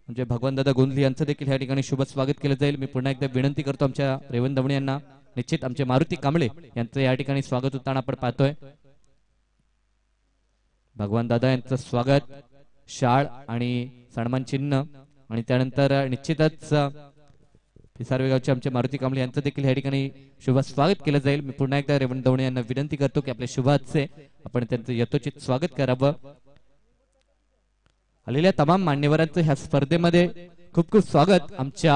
म्हणजे भगवान दादा गोंदली यांचं देखील या ठिकाणी शुभ स्वागत केलं जाईल. मी पुन्हा एकदा विनंती करतो आमच्या रेवण दवणे यांना. निश्चित आमचे मारुती कांबळे यांचं या ठिकाणी स्वागत होताना आपण पाहतोय. भगवान दादा यांचं स्वागत शाळ आणि सन्मान चिन्ह आणि त्यानंतर निश्चितच पिसारवेगावचे आमचे मारुती कांबळे यांचं देखील या ठिकाणी शुभ स्वागत केलं जाईल. मी पुन्हा एकदा रेवण दवणे यांना विनंती करतो की आपल्या शुभाचे आपण त्यांचं यथोचित स्वागत करावं. आलेल्या तमाम मान्यवरांचं ह्या स्पर्धेमध्ये खूप खूप स्वागत. आमच्या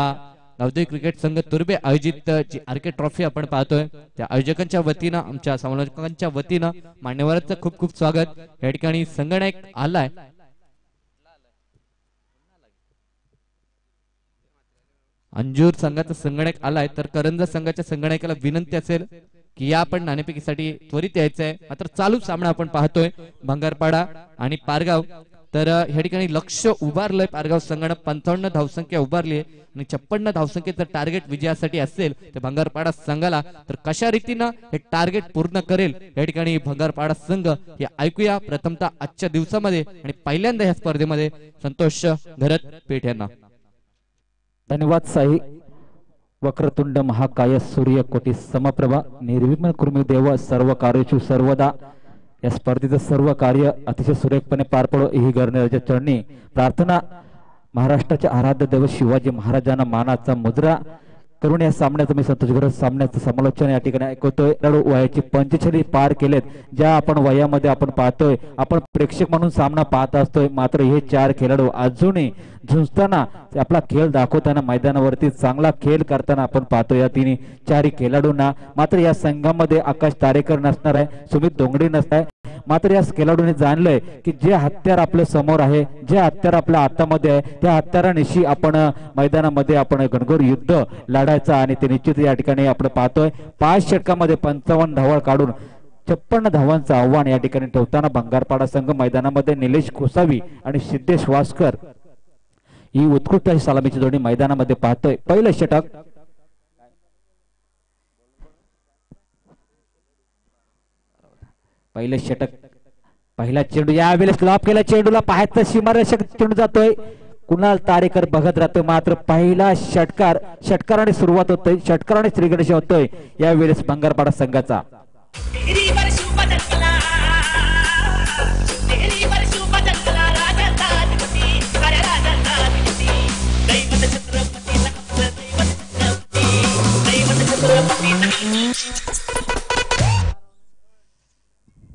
नवोदय क्रिकेट संघ तुर्बे आयोजित जी आरके ट्रॉफी आपण पाहतोय त्या आयोजकांच्या वतीनं आमच्या समालोचकांच्या वतीनं मान्यवरांचं खूप खूप स्वागत। या ठिकाणी संगणक आलाय अंजूर संघाचा संगणक आलाय तर करंजा संघाच्या संगणकाला विनंती असेल की या आपण नाणेफेकीसाठी त्वरित यायचंय। मात्र चालू सामना आपण पाहतोय भंगारपाडा आणि पारगाव। तर या ठिकाणी लक्ष उभारलंय पारगाव संघानं 55 धावसंख्या उभारली आणि 56 धावसंख्येचं टार्गेट विजयासाठी असेल तर भंगारपाडा संघाला तर कशा रीतीनं हे टार्गेट पूर्ण करेल या ठिकाणी भंगारपाडा संघ हे ऐकूया प्रथमतः आजच्या दिवसामध्ये आणि पहिल्यांदा या स्पर्धेमध्ये संतोष घरत पेठ यांना। धन्यवाद साई। वक्रतुंड महाकाय सूर्यकोटी समप्रभा निर्विघ्न कुर्मी देव सर्व कार्येषु सर्वदा। या स्पर्धेचं सर्व कार्य अतिशय सुरेखपणे पार पडो ही गणराज्य चरणी प्रार्थना। महाराष्ट्राचे आराध्य देव शिवाजी महाराजांना मानाचा मुद्रा करून या सामन्याचं मी संतोष घरत सामन्याचं समालोचन या ठिकाणी ऐकवतोय। वयाची 45 पार केलेत ज्या आपण वयामध्ये आपण पाहतोय आपण प्रेक्षक म्हणून सामना पाहत असतोय। मात्र हे 4 खेळाडू अजूनही झुंजताना आपला खेळ दाखवताना मैदानावरती चांगला खेळ करताना आपण पाहतोय या तिन्ही 4 खेळाडूंना। मात्र या संघामध्ये आकाश तारेकर नसणार आहे, सुमित दोंगडे नसणार। मात्र या खेळाडूंनी जाणलंय की जे हत्यार आपल्या समोर आहे जे हत्यार आपल्या हातामध्ये आहे त्या हत्यारानिशी आपण मैदानामध्ये आपण घनघोर युद्ध लढायचं आणि ते निश्चित या ठिकाणी आपण पाहतोय 5 षटकामध्ये 55 धावा काढून 56 धावांचं आव्हान या ठिकाणी ठेवताना भंगारपाडा संघ मैदानामध्ये निलेश गोसावी आणि सिद्धेश वासकर ही उत्कृष्ट अशी सलामीची जोडी मैदानामध्ये पाहतोय। पहिलं षटक पहिलं षटक पहिला चेंडू यावेळेस लॉप केला चेंडूला पाहायचं सीमारेषक चेंडू जातोय कुणाल तारेकर बघत राहतोय। मात्र पहिला षटकाराने सुरुवात होतोय षटकाराने श्रीगणेश होतोय यावेळेस भंगारपाडा संघाचा।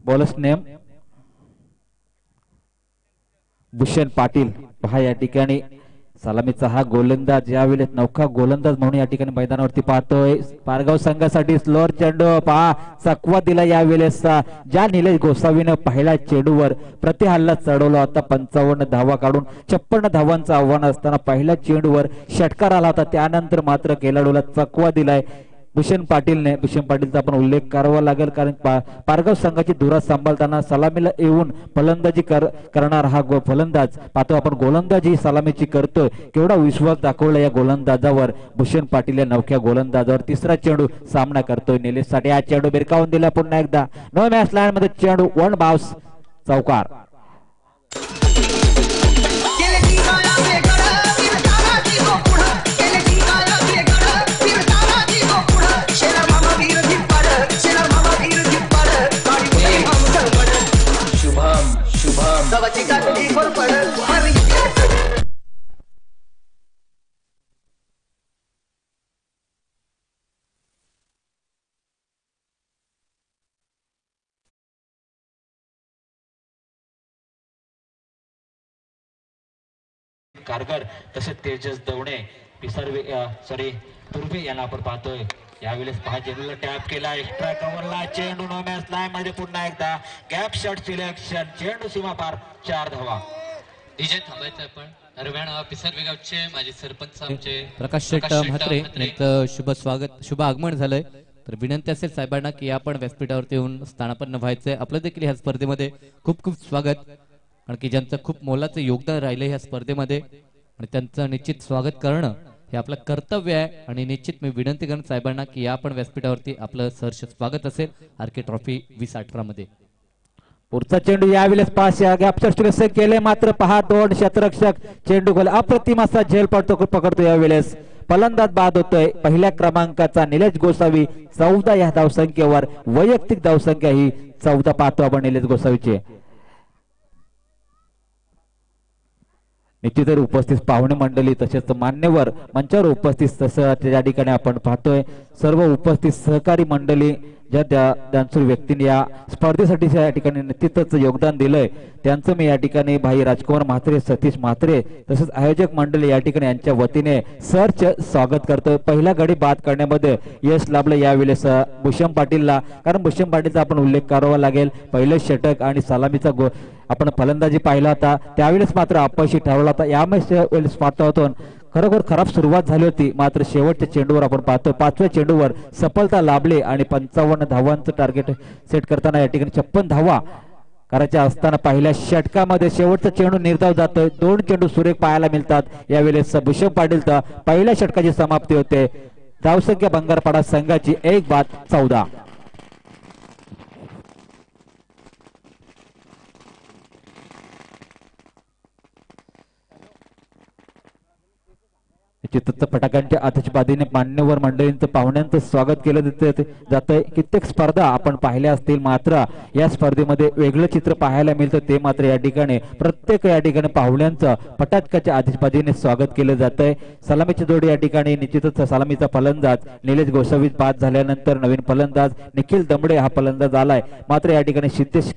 Bowlers name Bhushan Patil. पहा या ठिकाणी सलामीचा हा गोलंदाज यावेळेस नौका गोलंदाज म्हणून या ठिकाणी मैदानावरती पाहतोय। पारगाव संघासाठी स्लोअर चेंडू पहा चकवा दिला यावेळेस ज्या निलेश गोसावीनं पहिल्या चेंडूवर प्रति हल्ला चढवला होता 55 धावा काढून 56 धावांचं आव्हान असताना पहिल्या चेंडूवर षटकार आला होता त्यानंतर मात्र खेळाडूला चकवा दिलाय भूषण पाटीलने। भूषण पाटीलचा आपण उल्लेख करावा लागेल कारण पारगाव संघाची धुरा सांभाळताना सलामीला येऊन फलंदाजी करणार हा फलंदाज पाहतो आपण गोलंदाजी सलामीची करतोय। केवढा विश्वास दाखवला या गोलंदाजावर भूषण पाटील या नवख्या गोलंदाजावर। तिसरा चेंडू सामना करतोय निलेशसाठी हा चेंडू भिरकावून दिला पुन्हा एकदा नो मॅच लाईन मध्ये चेंडू 1 बाउन्स चौकार। कारगर तसेच तेजस दवणे तुर्बे यांना आपण पाहतोय यावेळेस पहा चेंडूला टॅप केला एक्स्ट्रा कव्हरला चेंडू नो मॅच लाईन मध्ये पुन्हा एकदा गॅप शॉट सिलेक्शन चेंडू सीमा पार 4 धावा। डीजे थांबायचं आपण दरम्यान पिसरवे गावचे माझे सरपंच आमचे प्रकाश शेट म्हात्रे यांचं शुभ स्वागत शुभ आगमन झालंय। तर विनंती असेल साहेबांना की आपण व्यासपीठावरती येऊन स्थानापन्न व्हायचंय। आपलं देखील ह्या स्पर्धेमध्ये खूप खूप स्वागत कारण की ज्यांचं खूप मोलाचं योगदान राहिलं ह्या स्पर्धेमध्ये आणि त्यांचं निश्चित स्वागत करणं हे आपलं कर्तव्य आहे। आणि निश्चित मी विनंती करेन साहेबांना की या आपण व्यासपीठावरती आपलं सहर्ष स्वागत असेल आरके ट्रॉफी 2018 मध्ये। पुढचा चेंडू यावेळेस पास या गॅपचं केले मात्र पहा 2 क्षेत्ररक्षक चेंडू गोल अप्रतिम असा झेल पकडतो यावेळेस फलंदाज बाद होतोय। पहिल्या क्रमांकाचा निलेश गोसावी 14 या धावसंख्येवर वैयक्तिक धावसंख्या ही 14 पाहतो आपण निलेश गोसावीची। निश्चित उपस्थित पाहुणे मंडळी तसेच मान्यवर मंचावर उपस्थित तसं त्या ठिकाणी आपण पाहतोय सर्व उपस्थित सहकारी मंडळी ज्या दानशूर व्यक्तीने या स्पर्धेसाठी या ठिकाणी निश्चितच योगदान दिलंय त्यांचं मी या ठिकाणी भाई राजकुमार म्हात्रे, सतीश म्हात्रे तसेच आयोजक मंडळी या ठिकाणी यांच्या वतीने सरच स्वागत करतो. पहिला गडी बाद करण्यामध्ये यश लाभलं यावेळेस भूषम पाटीलला, कारण भूषम पाटीलचा आपण उल्लेख करावा लागेल. पहिलं षटक आणि सलामीचा आपण फलंदाजी पाहिला होता त्यावेळेस मात्र अपयशी ठरवला होता. यावेळेस पाहतो होतो खरोखर खराब सुरुवात झाली होती, मात्र शेवटच्या चेंडूवर आपण पाहतो 5व्या चेंडूवर सफलता लाभली आणि 55 धावांचं टार्गेट सेट करताना या ठिकाणी 56 धावा करायच्या असताना पहिल्या षटकामध्ये शेवटचा चेंडू निर्धाव जातोय. 2 चेंडू सुरेख पाहायला मिळतात. यावेळेस भूषम पाटील तर पहिल्या षटकाची समाप्ती होते. धावसंख्या बंगारपाडा संघाची 1-14. चित्त फटाक्यांच्या आतिषबाजीने मान्यवर मंडळींचं पाहुण्यांचं स्वागत केलं जातंय. कित्येक स्पर्धा आपण पाहिल्या असतील, मात्र या स्पर्धेमध्ये वेगळं चित्र पाहायला मिळतं. ते मात्र या ठिकाणी प्रत्येक या ठिकाणी पाहुण्यांचं फटाक्याच्या आतिषबाजीने स्वागत केलं जातंय. सलामीची जोडी या ठिकाणी निश्चितच सलामीचा फलंदाज निलेश गोसावी बाद झाल्यानंतर नवीन फलंदाज निखिल दमडे हा फलंदाज आलाय. मात्र या ठिकाणी सिद्धेश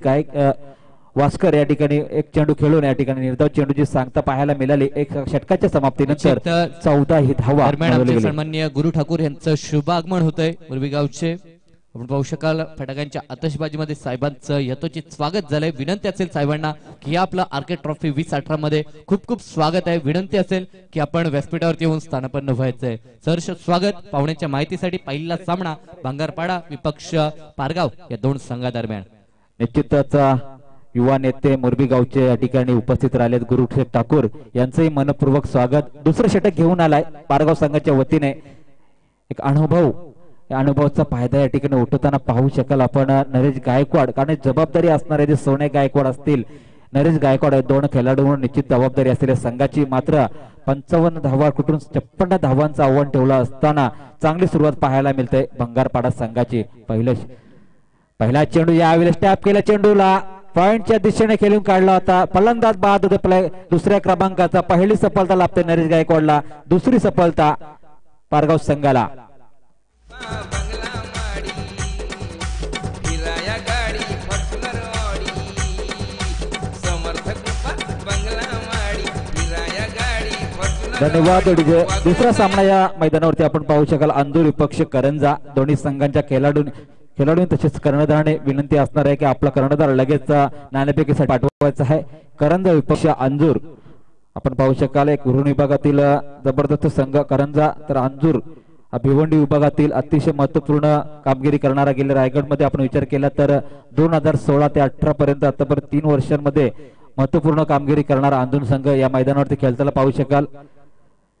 वास्कर या ठिकाणी एक चेंडू खेळून या ठिकाणी निर्धाव चेंडूची सांगता पाहायला मिळाली. एक षटकाच्या समाप्तीनंतर 14 ही धावा. सन्माननीय गुरु ठाकूर यांचं शुभ आगमन होतंय मुरबी गावचे. आपण पाहू शकाल फटाक्यांच्या आतषबाजीमध्ये साहेबांचं यथोचित स्वागत झालंय. विनंती असेल साहेबांना की आपलं आर्केड ट्रॉफी 2018 मध्ये खूप खूप स्वागत आहे. विनंती असेल की आपण व्यासपीठावरती येऊन स्थानापन्न व्हायचंय. सहर्ष स्वागत. पाहुण्यांच्या माहितीसाठी पहिला सामना भांगारपाडा विपक्ष पारगाव या 2 संघादरम्यान. निश्चितच युवा नेते मोरबी गावचे या ठिकाणी उपस्थित राहिलेत गुरु ठाकूर यांचंही मनपूर्वक स्वागत. दुसरं षटक घेऊन आलाय पारगाव संघाच्या वतीने. एक अनुभव, या अनुभवाचा फायदा या ठिकाणी उठवताना पाहू शकाल आपण नरेश गायकवाड, कारण जबाबदारी असणारे जे सोने गायकवाड असतील, नरेश गायकवाड 2 खेळाडूंवर निश्चित जबाबदारी असलेल्या संघाची. मात्र 55 धावा कुठून 56 धावांचं आव्हान ठेवलं असताना चांगली सुरुवात पाहायला मिळते भंगारपाडा संघाची. पहिला चेंडू यावेळेस टॅप केला, चेंडूला पॉइंटच्या दिशेने खेळून काढला होता. फलंदाज बाद होते. दुसऱ्या क्रमांकाचा पहिली सफलता लाभते नरेश गायकवाडला. दुसरी सफलता पारगाव संघाला. धन्यवाद. दुसरा सामना या मैदानावरती आपण पाहू शकाल अंदूर विपक्ष करंजा. दोन्ही संघांच्या खेळाडू तसेच कर्णधाराने विनंती असणार आहे की आपला कर्णधार लगेच नाणेफेकीसाठी पाठवायचा आहे. करंजा विपक्ष अंजूर. आपण पाहू शकाल एक उरण विभागातील जबरदस्त संघ करंजा, तर अंजूर भिवंडी विभागातील अतिशय महत्वपूर्ण कामगिरी करणारा. गेल्या रायगडमध्ये आपण विचार केला तर 2016 ते 18 पर्यंत आतापर्यंत 3 वर्षांमध्ये महत्वपूर्ण कामगिरी करणारा अंजूर संघ या मैदानावरती खेळताना पाहू शकाल.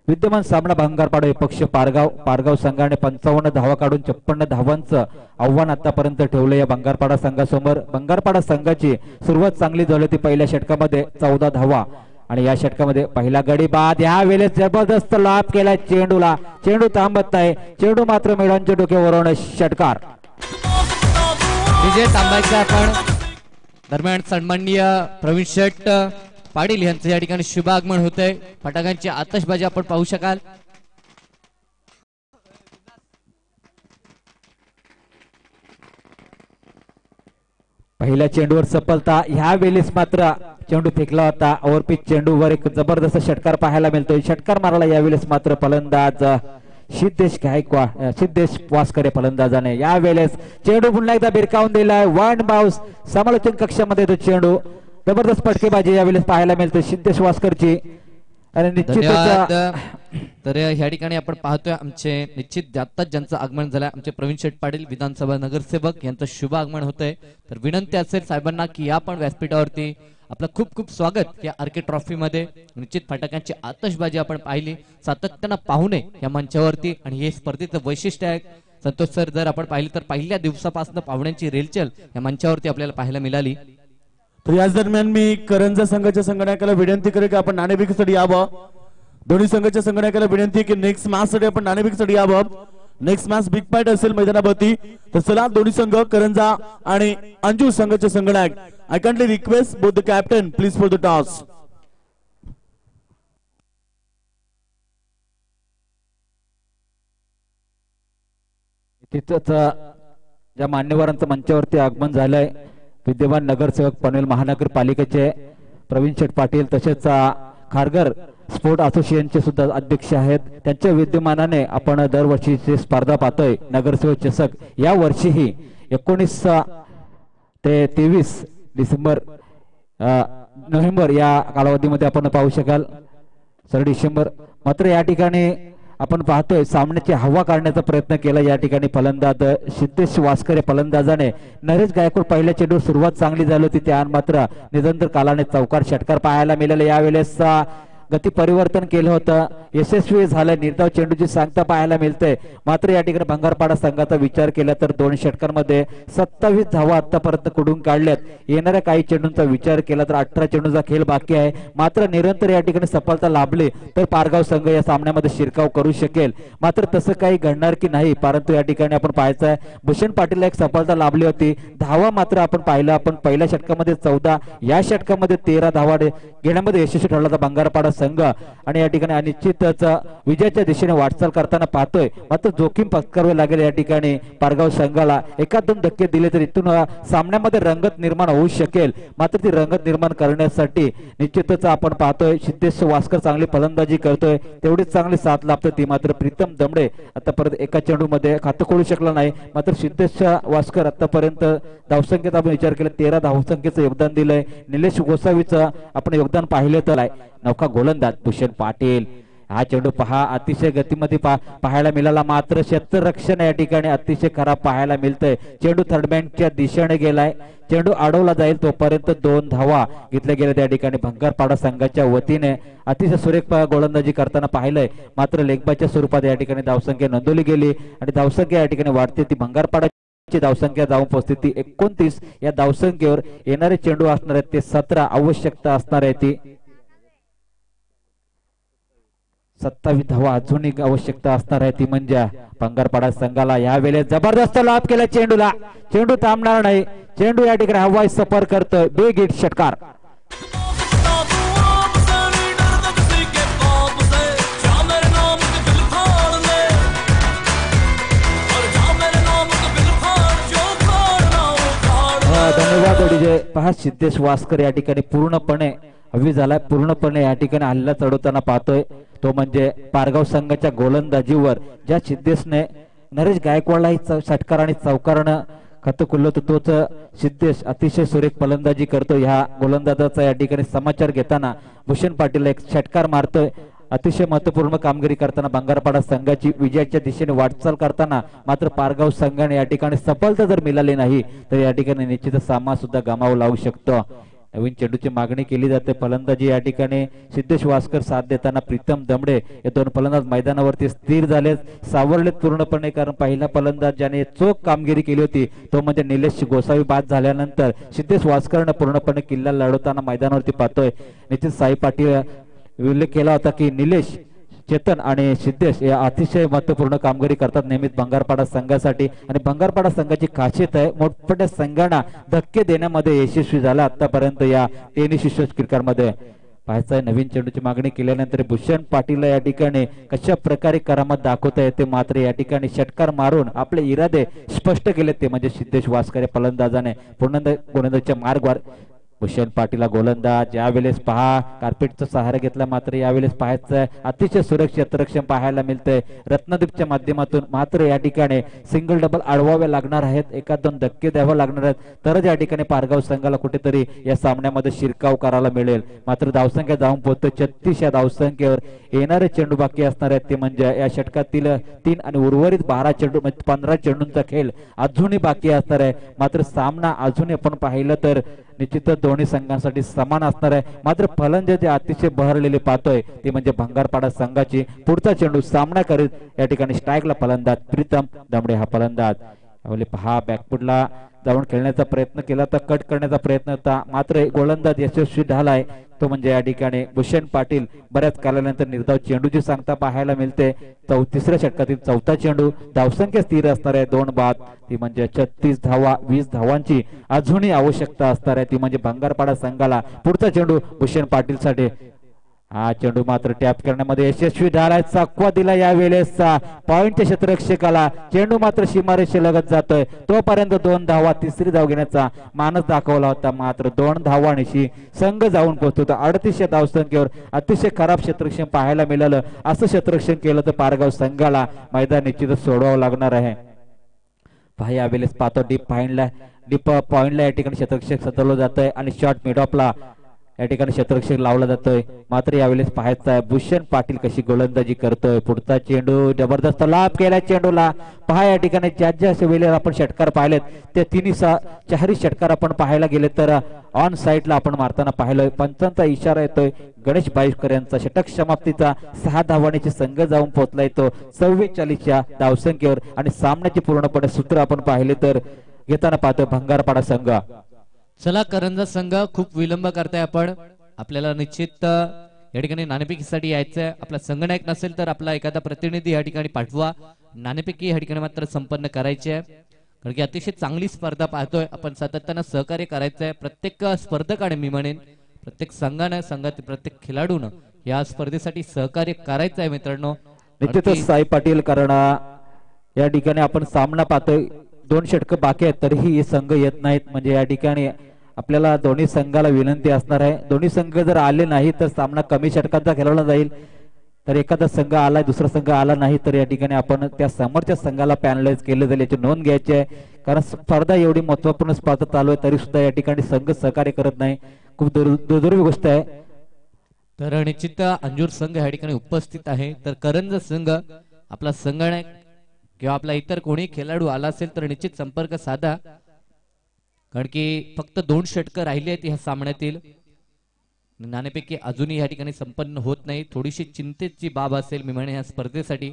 विद्यमान सामना भांगारपाडा विपक्ष पारगाव संघाने 55 धावा काढून 56 धावांचं आव्हान आतापर्यंत ठेवलं या भांगारपाडा संघासमोर. भांगारपाडा संघाची सुरुवात चांगली झाली होती. पहिल्या षटकामध्ये 14 धावा आणि या षटकामध्ये पहिला गडी बाद. या वेळेस जबरदस्त लाभ केला चेंडूला. चेंडू थांबत आहे. चेंडू मात्र मेळांच्या डोक्यावरून षटकार. विजय थांबायचा आपण. दरम्यान सन्माननीय प्रवीण शेठ पाटील यांचं या ठिकाणी शुभ आगमन होतंय. फटाक्यांची आतषबाजी आपण पाहू शकाल. पहिल्या चेंडूवर सफलता. ह्या वेळेस मात्र चेंडू फेकला होता. ओव्हरपिच चेंडूवर एक जबरदस्त षटकार पाहायला मिळतोय. षटकार मारला यावेळेस मात्र फलंदाज सिद्धेश वास्कर फलंदाजाने. यावेळेस चेंडू पुन्हा एकदा भिरकावून दिलाय. 1 बाउन्स. समालोचन कक्षामध्ये तो चेंडू जबरदस्त फटकेबाजी यावेळेस पाहायला मिळते सिद्धेश वास्करची. आणि निश्चित तर ह्या ठिकाणी आपण पाहतोय आमचे निश्चित आत्ताच ज्यांचं आगमन झालंय आमचे प्रवीण शेठ पाटील विधानसभा नगरसेवक यांचं शुभ आगमन होतंय. तर विनंती असेल साहेबांना की या पण व्यासपीठावरती आपलं खूप खूप स्वागत या आर्केड ट्रॉफी मध्ये. निश्चित फटाक्यांची आतषबाजी आपण पाहिली सातत्यानं पाहू नये या मंचावरती आणि हे स्पर्धेचं वैशिष्ट्य आहे. संतोष सर जर आपण पाहिलं तर पहिल्या दिवसापासून पाहुण्यांची रेलचल या मंचावरती आपल्याला पाहायला मिळाली. तर याच दरम्यान मी करंजा संघाच्या संघटकाला विनंती करेन की आपण नाणेफेकीसाठी यावं. दोन्ही संघाच्या संघटकाला विनंती की नेक्स्ट मॅच साठी आपण नाणेफेकीसाठी यावं. नेक्स्ट मॅच बिग फाईट असेल मैदानावरती. तर चला दोन्ही संघ करंजा आणि अंजूर संघाचे संघटक I kindly request both the captain please for the toss. तिथंच ज्या मान्यवरांचं मंचावरती आगमन झालंय विद्यमान नगरसेवक पनवेल महानगरपालिकेचे प्रवीण शेठ पाटील तसेच खारघर स्पोर्ट असोसिएशनचे सुद्धा अध्यक्ष आहेत त्यांच्या विद्यमानाने आपण दरवर्षीची स्पर्धा पाहतोय नगरसेवक चषक या वर्षीही 19 ते 23 डिसेंबर नोव्हेंबर या कालावधीमध्ये आपण पाहू शकाल 6 डिसेंबर मात्र या ठिकाणी आपण पाहतोय सामन्याची हवा काढण्याचा प्रयत्न केला या ठिकाणी फलंदाज सिद्धेश वास्कर फलंदाजाने नरेश गायकवाड पहिल्या चेंडूवर सुरुवात चांगली झाली होती त्या मात्र निरंतर कालाने चौकार षटकार पाहायला मिळाले यावेळेस गती परिवर्तन केलं होतं यशस्वी झालं निर्धाव चेंडूची सांगता पाहायला मिळते मात्र या ठिकाणी भंगारपाडा संघाचा विचार केला तर 2 षटकांमध्ये 27 धावा आतापर्यंत कुठून काढल्यात येणाऱ्या काही चेंडूंचा विचार केला तर 18 चेंडूचा खेळ बाकी आहे मात्र निरंतर या ठिकाणी सफलता लाभली तर पारगाव संघ या सामन्यामध्ये शिरकाव करू शकेल मात्र तसं काही घडणार की नाही परंतु या ठिकाणी आपण पाहायचं आहे भूषण पाटीलला एक सफलता लाभली होती धावा मात्र आपण पाहिलं आपण पहिल्या षटकामध्ये 14 या षटकामध्ये 13 धावा घेण्यामध्ये यशस्वी ठरला होता भंगारपाडा संघ आणि या ठिकाणी अनिश्चितच विजयाच्या दिशेने वाटचाल करताना पाहतोय मात्र जोखीम पत्करावी लागेल या ठिकाणी पारगाव संघाला 1-2 धक्के दिले तर इथून सामन्यामध्ये रंगत निर्माण होऊ शकेल मात्र ती रंगत निर्माण करण्यासाठी निश्चितच आपण पाहतोय सिद्धेश वास्कर चांगली फलंदाजी करतोय तेवढीच चांगली साथ लाभते ती मात्र प्रीतम दमडे आतापर्यंत एका चेंडूमध्ये खातं खोलू शकला नाही मात्र सिद्धेश वास्कर आतापर्यंत धावसंख्येचा आपण विचार केला 13 धावसंख्येचं योगदान दिलंय निलेश गोसावीचं आपण योगदान पाहिलं तर नौका गोलंदाज भूषण पाटील हा चेंडू पहा अतिशय गतीमध्ये पाहायला मिळाला मात्र क्षेत्ररक्षण या ठिकाणी अतिशय खराब पाहायला मिळतंय चेंडू थर्डबँकच्या दिशेने गेलाय चेंडू अडवला जाईल तोपर्यंत 2 धावा घेतल्या गेल्या त्या ठिकाणी भंगारपाडा संघाच्या वतीने अतिशय सुरेख गोलंदाजी करताना पाहिलंय मात्र लेगबाच्या स्वरूपात या ठिकाणी धावसंख्या नोंदवली गेली आणि धावसंख्या या ठिकाणी वाढते ती भंगारपाडा धावसंख्या जाऊन पोहोचते ती 29 या धावसंख्येवर येणारे चेंडू असणार आहेत ते 17 आवश्यकता असणार आहे ती 27 धावा अजूनही आवश्यकता असणार आहे ती म्हणजे भंगारपाडा संघाला यावेळेस जबरदस्त लाभ केला चेंडूला चेंडू थांबणार नाही चेंडू या ठिकाणी हवाई सफर करतोय बिग हिट षटकार धन्यवाद डीजे पहा सिद्धेश वास्कर या ठिकाणी पूर्णपणे हवी झालाय पूर्णपणे या ठिकाणी हल्ला चढवताना पाहतोय तो म्हणजे पारगाव संघाच्या गोलंदाजीवर ज्या सिद्धेशने नरेश गायकवाडलाही षटकार आणि चौकारानं खातं खुललं होतं तोच सिद्धेश अतिशय सुरेख फलंदाजी करतो ह्या गोलंदाजाचा या ठिकाणी समाचार घेताना भूषण पाटील एक षटकार मारतोय अतिशय महत्वपूर्ण कामगिरी करताना भंगारपाडा संघाची विजयाच्या दिशेने वाटचाल करताना मात्र पारगाव संघाने या ठिकाणी सफलता जर मिळाली नाही तर या ठिकाणी निश्चितच सामना सुद्धा गमावू लागू शकतो नवीन चेंडूची मागणी केली जाते फलंदाजी या ठिकाणी सिद्धेश वास्कर साथ देताना प्रीतम दमडे हे 2 फलंदाज मैदानावरती स्थिर झाले सावरलेत पूर्णपणे कारण पहिला फलंदाज ज्याने चोख कामगिरी केली होती तो म्हणजे निलेश गोसावी बाद झाल्यानंतर सिद्धेश वास्करने पूर्णपणे किल्ला लढवताना मैदानावरती पाहतोय निश्चित साई पाटील उल्लेख केला होता की निलेश चेतन आणि सिद्धेश या अतिशय महत्वपूर्ण कामगिरी करतात नेहमीच भंगारपाडा संघासाठी आणि भंगारपाडा संघाची खासियत आहे मोठमोठ्या संघांना धक्के देण्यामध्ये यशस्वी झाला आतापर्यंत या टेनिस विश्व क्रिकेटमध्ये पाहायचं आहे नवीन चेंडूची मागणी केल्यानंतर भूषण पाटील या ठिकाणी कशा प्रकारे करामत दाखवता येते मात्र या ठिकाणी षटकार मारून आपले इरादे स्पष्ट केले ते म्हणजे सिद्धेश वास्कर फलंदाजाने पुन्हा गोलंदाजीच्या मार्गवर भूषण पाटील गोलंदाज यावेळेस पहा कार्पेटचा सहारा घेतला मात्र यावेळेस पाहायचं अतिशय सुरक्षित क्षेत्ररक्षण पाहायला मिळतंय रत्नदीपच्या माध्यमातून मात्र या ठिकाणी सिंगल डबल अडवावे लागणार आहेत 1-2 धक्के द्यावे लागणार आहेत तरच या ठिकाणी पारगाव संघाला कुठेतरी या सामन्यामध्ये शिरकाव करायला मिळेल मात्र धावसंख्या जाऊन पोहोचतो 36 या धावसंख्येवर येणारे चेंडू बाकी असणार आहेत ते म्हणजे या षटकातील 3 आणि उर्वरित 12 चेंडू म्हणजे 15 चेंडूंचा खेळ अजूनही बाकी असणार आहे मात्र सामना अजूनही आपण पाहिलं तर निश्चितच दोन्ही संघांसाठी समान असणार आहे मात्र फलंदाजी अतिशय बहरलेले पाहतोय ते म्हणजे भंगारपाडा संघाची पुढचा चेंडू सामना करीत या ठिकाणी स्ट्राईकला फलंदाज प्रीतम दमडे हा फलंदाज पहा बॅकफुटला जाऊन खेळण्याचा प्रयत्न केला तर कट करण्याचा प्रयत्न होता मात्र गोलंदाज यशस्वी झालाय तो म्हणजे या ठिकाणी भूषण पाटील बऱ्याच कालानंतर निर्धाव चेंडूची सांगता पाहायला मिळते 34 षटकातील 4था चेंडू धावसंख्या स्थिर असणार आहे 2 बाद ती म्हणजे 36 धावा 20 धावांची अजूनही आवश्यकता असणार आहे ती म्हणजे भंगारपाडा संघाला पुढचा चेंडू भूषण पाटील साठी हा चेंडू मात्र टॅप करण्यामध्ये यशस्वी झालाय. चकवा दिला यावेळेसचा पॉइंटच्या क्षेत्ररक्षकाला. चेंडू मात्र सीमारेषेलगत जातोय. तोपर्यंत 2 धावा, तिसरी धाव घेण्याचा मानस दाखवला होता. मात्र 2 धावांशी संघ जाऊन पोहोचतो. 38 धावसंख्येवर अतिशय खराब क्षेत्ररक्षण पाहायला मिळालं. असं क्षेत्ररक्षण केलं तर पारगाव संघाला मैदान निश्चितच सोडवावं लागणार आहे. भाई यावेळेस पाहतो डीप पॉइंटला या ठिकाणी क्षेत्ररक्षक सतवलं जातंय आणि शॉर्ट मिड ऑफला या ठिकाणी क्षेत्ररक्षक लावला जातोय. मात्र यावेळेस पाहायचं आहे भूषण पाटील कशी गोलंदाजी करतोय. पुढचा चेंडू जबरदस्त लाभ केला चेंडूला. पहा या ठिकाणी ज्या वेळेला आपण षटकार पाहिलेत ते चारही षटकार आपण पाहायला गेले तर ऑन साईडला आपण मारताना पाहिलं. पंचांचा इशारा येतोय. गणेश बाईसकर यांचा षटक समाप्तीचा 6 धावांचे संघ जाऊन पोहोचला येतो 44 धावसंख्येवर. आणि सामन्याचे पूर्णपणे सूत्र आपण पाहिले तर घेताना पाहतोय भंगारपाडा संघ. चला करंजा संघ खूप विलंब करताय आपण. आपल्याला निश्चित या ठिकाणी नाणेफेकीसाठी यायचंय. आपला संगणक नसेल तर आपला एखादा प्रतिनिधी या ठिकाणी पाठवा. नाणेफेकी या ठिकाणी मात्र संपन्न करायची आहे. कारण की अतिशय चांगली स्पर्धा पाहतोय आपण. सातत्यानं सहकार्य करायचंय प्रत्येक स्पर्धकाने. मी म्हणेन प्रत्येक संघातील प्रत्येक खेळाडून या स्पर्धेसाठी सहकार्य करायचं आहे मित्रांनो. निश्चितच साई पाटील कारण या ठिकाणी आपण सामना पाहतोय. 2 षटक बाकी आहेत तरीही हे संघ येत नाहीत. म्हणजे या ठिकाणी आपल्याला दोन्ही संघाला विनंती असणार आहे. दोन्ही संघ जर आले नाही तर सामना कमी षटकांचा खेळवला जाईल. तर एखादा संघ आलाय दुसरा संघ आला नाही तर या ठिकाणी आपण त्या समोरच्या संघाला पॅनलाइज केले जाईल याची नोंद घ्यायची आहे. कारण स्पर्धा एवढी महत्वपूर्ण स्पर्धा चालू आहे तरी सुद्धा या ठिकाणी संघ सहकार्य करत नाही. खूप दुर्दैवी गोष्ट आहे. तर निश्चित अंजूर संघ या ठिकाणी उपस्थित आहे. तर करंज संघ आपला संगणक किंवा आपला इतर कोणी खेळाडू आला असेल तर निश्चित संपर्क साधा. कारण की फक्त 2 षटक राहिले आहेत ह्या सामन्यातील. नाणेफेकी अजूनही या ठिकाणी संपन्न होत नाही. थोडीशी चिंतेची बाब असेल मी म्हणे या स्पर्धेसाठी.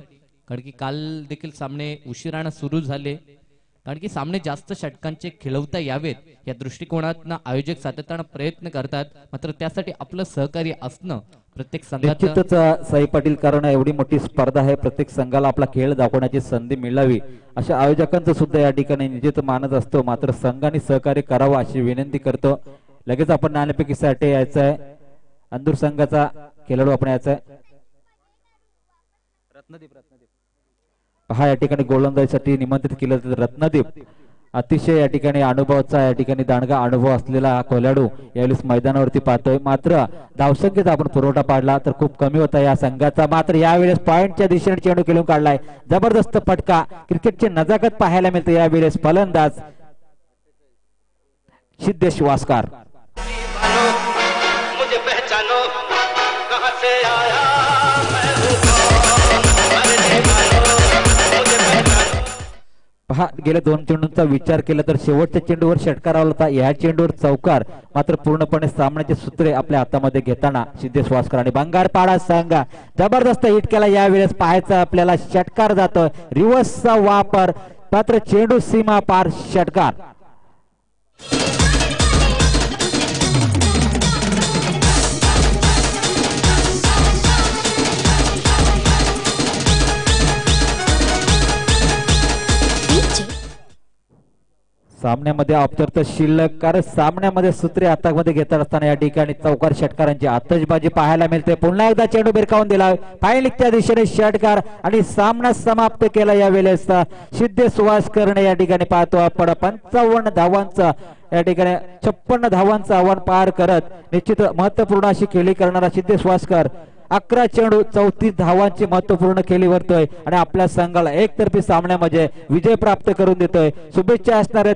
कारण की काल देखील सामने उशिराने सुरू झाले. कारण की सामने जास्त षटकांचे खेळवता यावेत या दृष्टिकोनातून आयोजक सातत्याने प्रयत्न करतात. मात्र त्यासाठी आपलं सहकार्य असणं प्रत्येक संघाचं. साई पाटील कारण एवढी मोठी स्पर्धा आहे. प्रत्येक संघाला आपला खेळ दाखवण्याची संधी मिळावी अशा आयोजकांचं सुद्धा या ठिकाणी निश्चित मानत असतो. मात्र संघाने सहकार्य करावं अशी विनंती करतो. लगेच आपण नाणेफेकीसाठी यायचं आहे. अंदूर संघाचा खेळाडू आपण यायचा आहे. हा या ठिकाणी गोलंदाजीसाठी निमंत्रित केलं तर रत्नदीप अतिशय या ठिकाणी अनुभवाचा या ठिकाणी दांडगा अनुभव असलेला खेळाडू यावेळेस मैदानावरती पाहतोय. मात्र धावसंख्येचा आपण पुरवठा पाडला तर खूप कमी होता या संघाचा. मात्र यावेळेस पॉइंटच्या दिशेने चेंडू खेळून काढलाय. जबरदस्त फटका. क्रिकेटची नजाकत पाहायला मिळते यावेळेस. फलंदाज सिद्धेश वास्कार. पहा गेल्या 2 चेंडूंचा विचार केला तर शेवटच्या चेंडूवर षटकार आला होता. या चेंडूवर चौकार. मात्र पूर्णपणे सामन्याचे सूत्रे आपल्या हातामध्ये घेताना सिद्धेश वास्कर आणि बंगारपाडा संघ जबरदस्त हिट केला. यावेळेस पाहायचं आपल्याला षटकार जातोय. रिव्हर्सचा वापर. मात्र चेंडू सीमा पार षटकार. सामन्यामध्ये अवतरत शिल्लक कारण सामन्यामध्ये सूत्रे हातामध्ये घेत असताना या ठिकाणी चौकार षटकारांची आतषबाजी पाहायला मिळते. पुन्हा एकदा चेंडू भिरकावून दिला. फायनलच्या दिशेने षटकार आणि सामना समाप्त केला. यावेळेस सिद्धेश वास्करने या ठिकाणी पाहतो आपण 55 धावांचा या ठिकाणी 56 धावांचं आव्हान पार करत निश्चित महत्वपूर्ण अशी खेळी करणारा सिद्धेश वास्कर 11 चेंडू 34 धावांची महत्वपूर्ण खेळी करतोय आणि आपल्या संघाला एकतर्फी सामन्यामध्ये विजय प्राप्त करून देतोय. शुभेच्छा असणार आहे.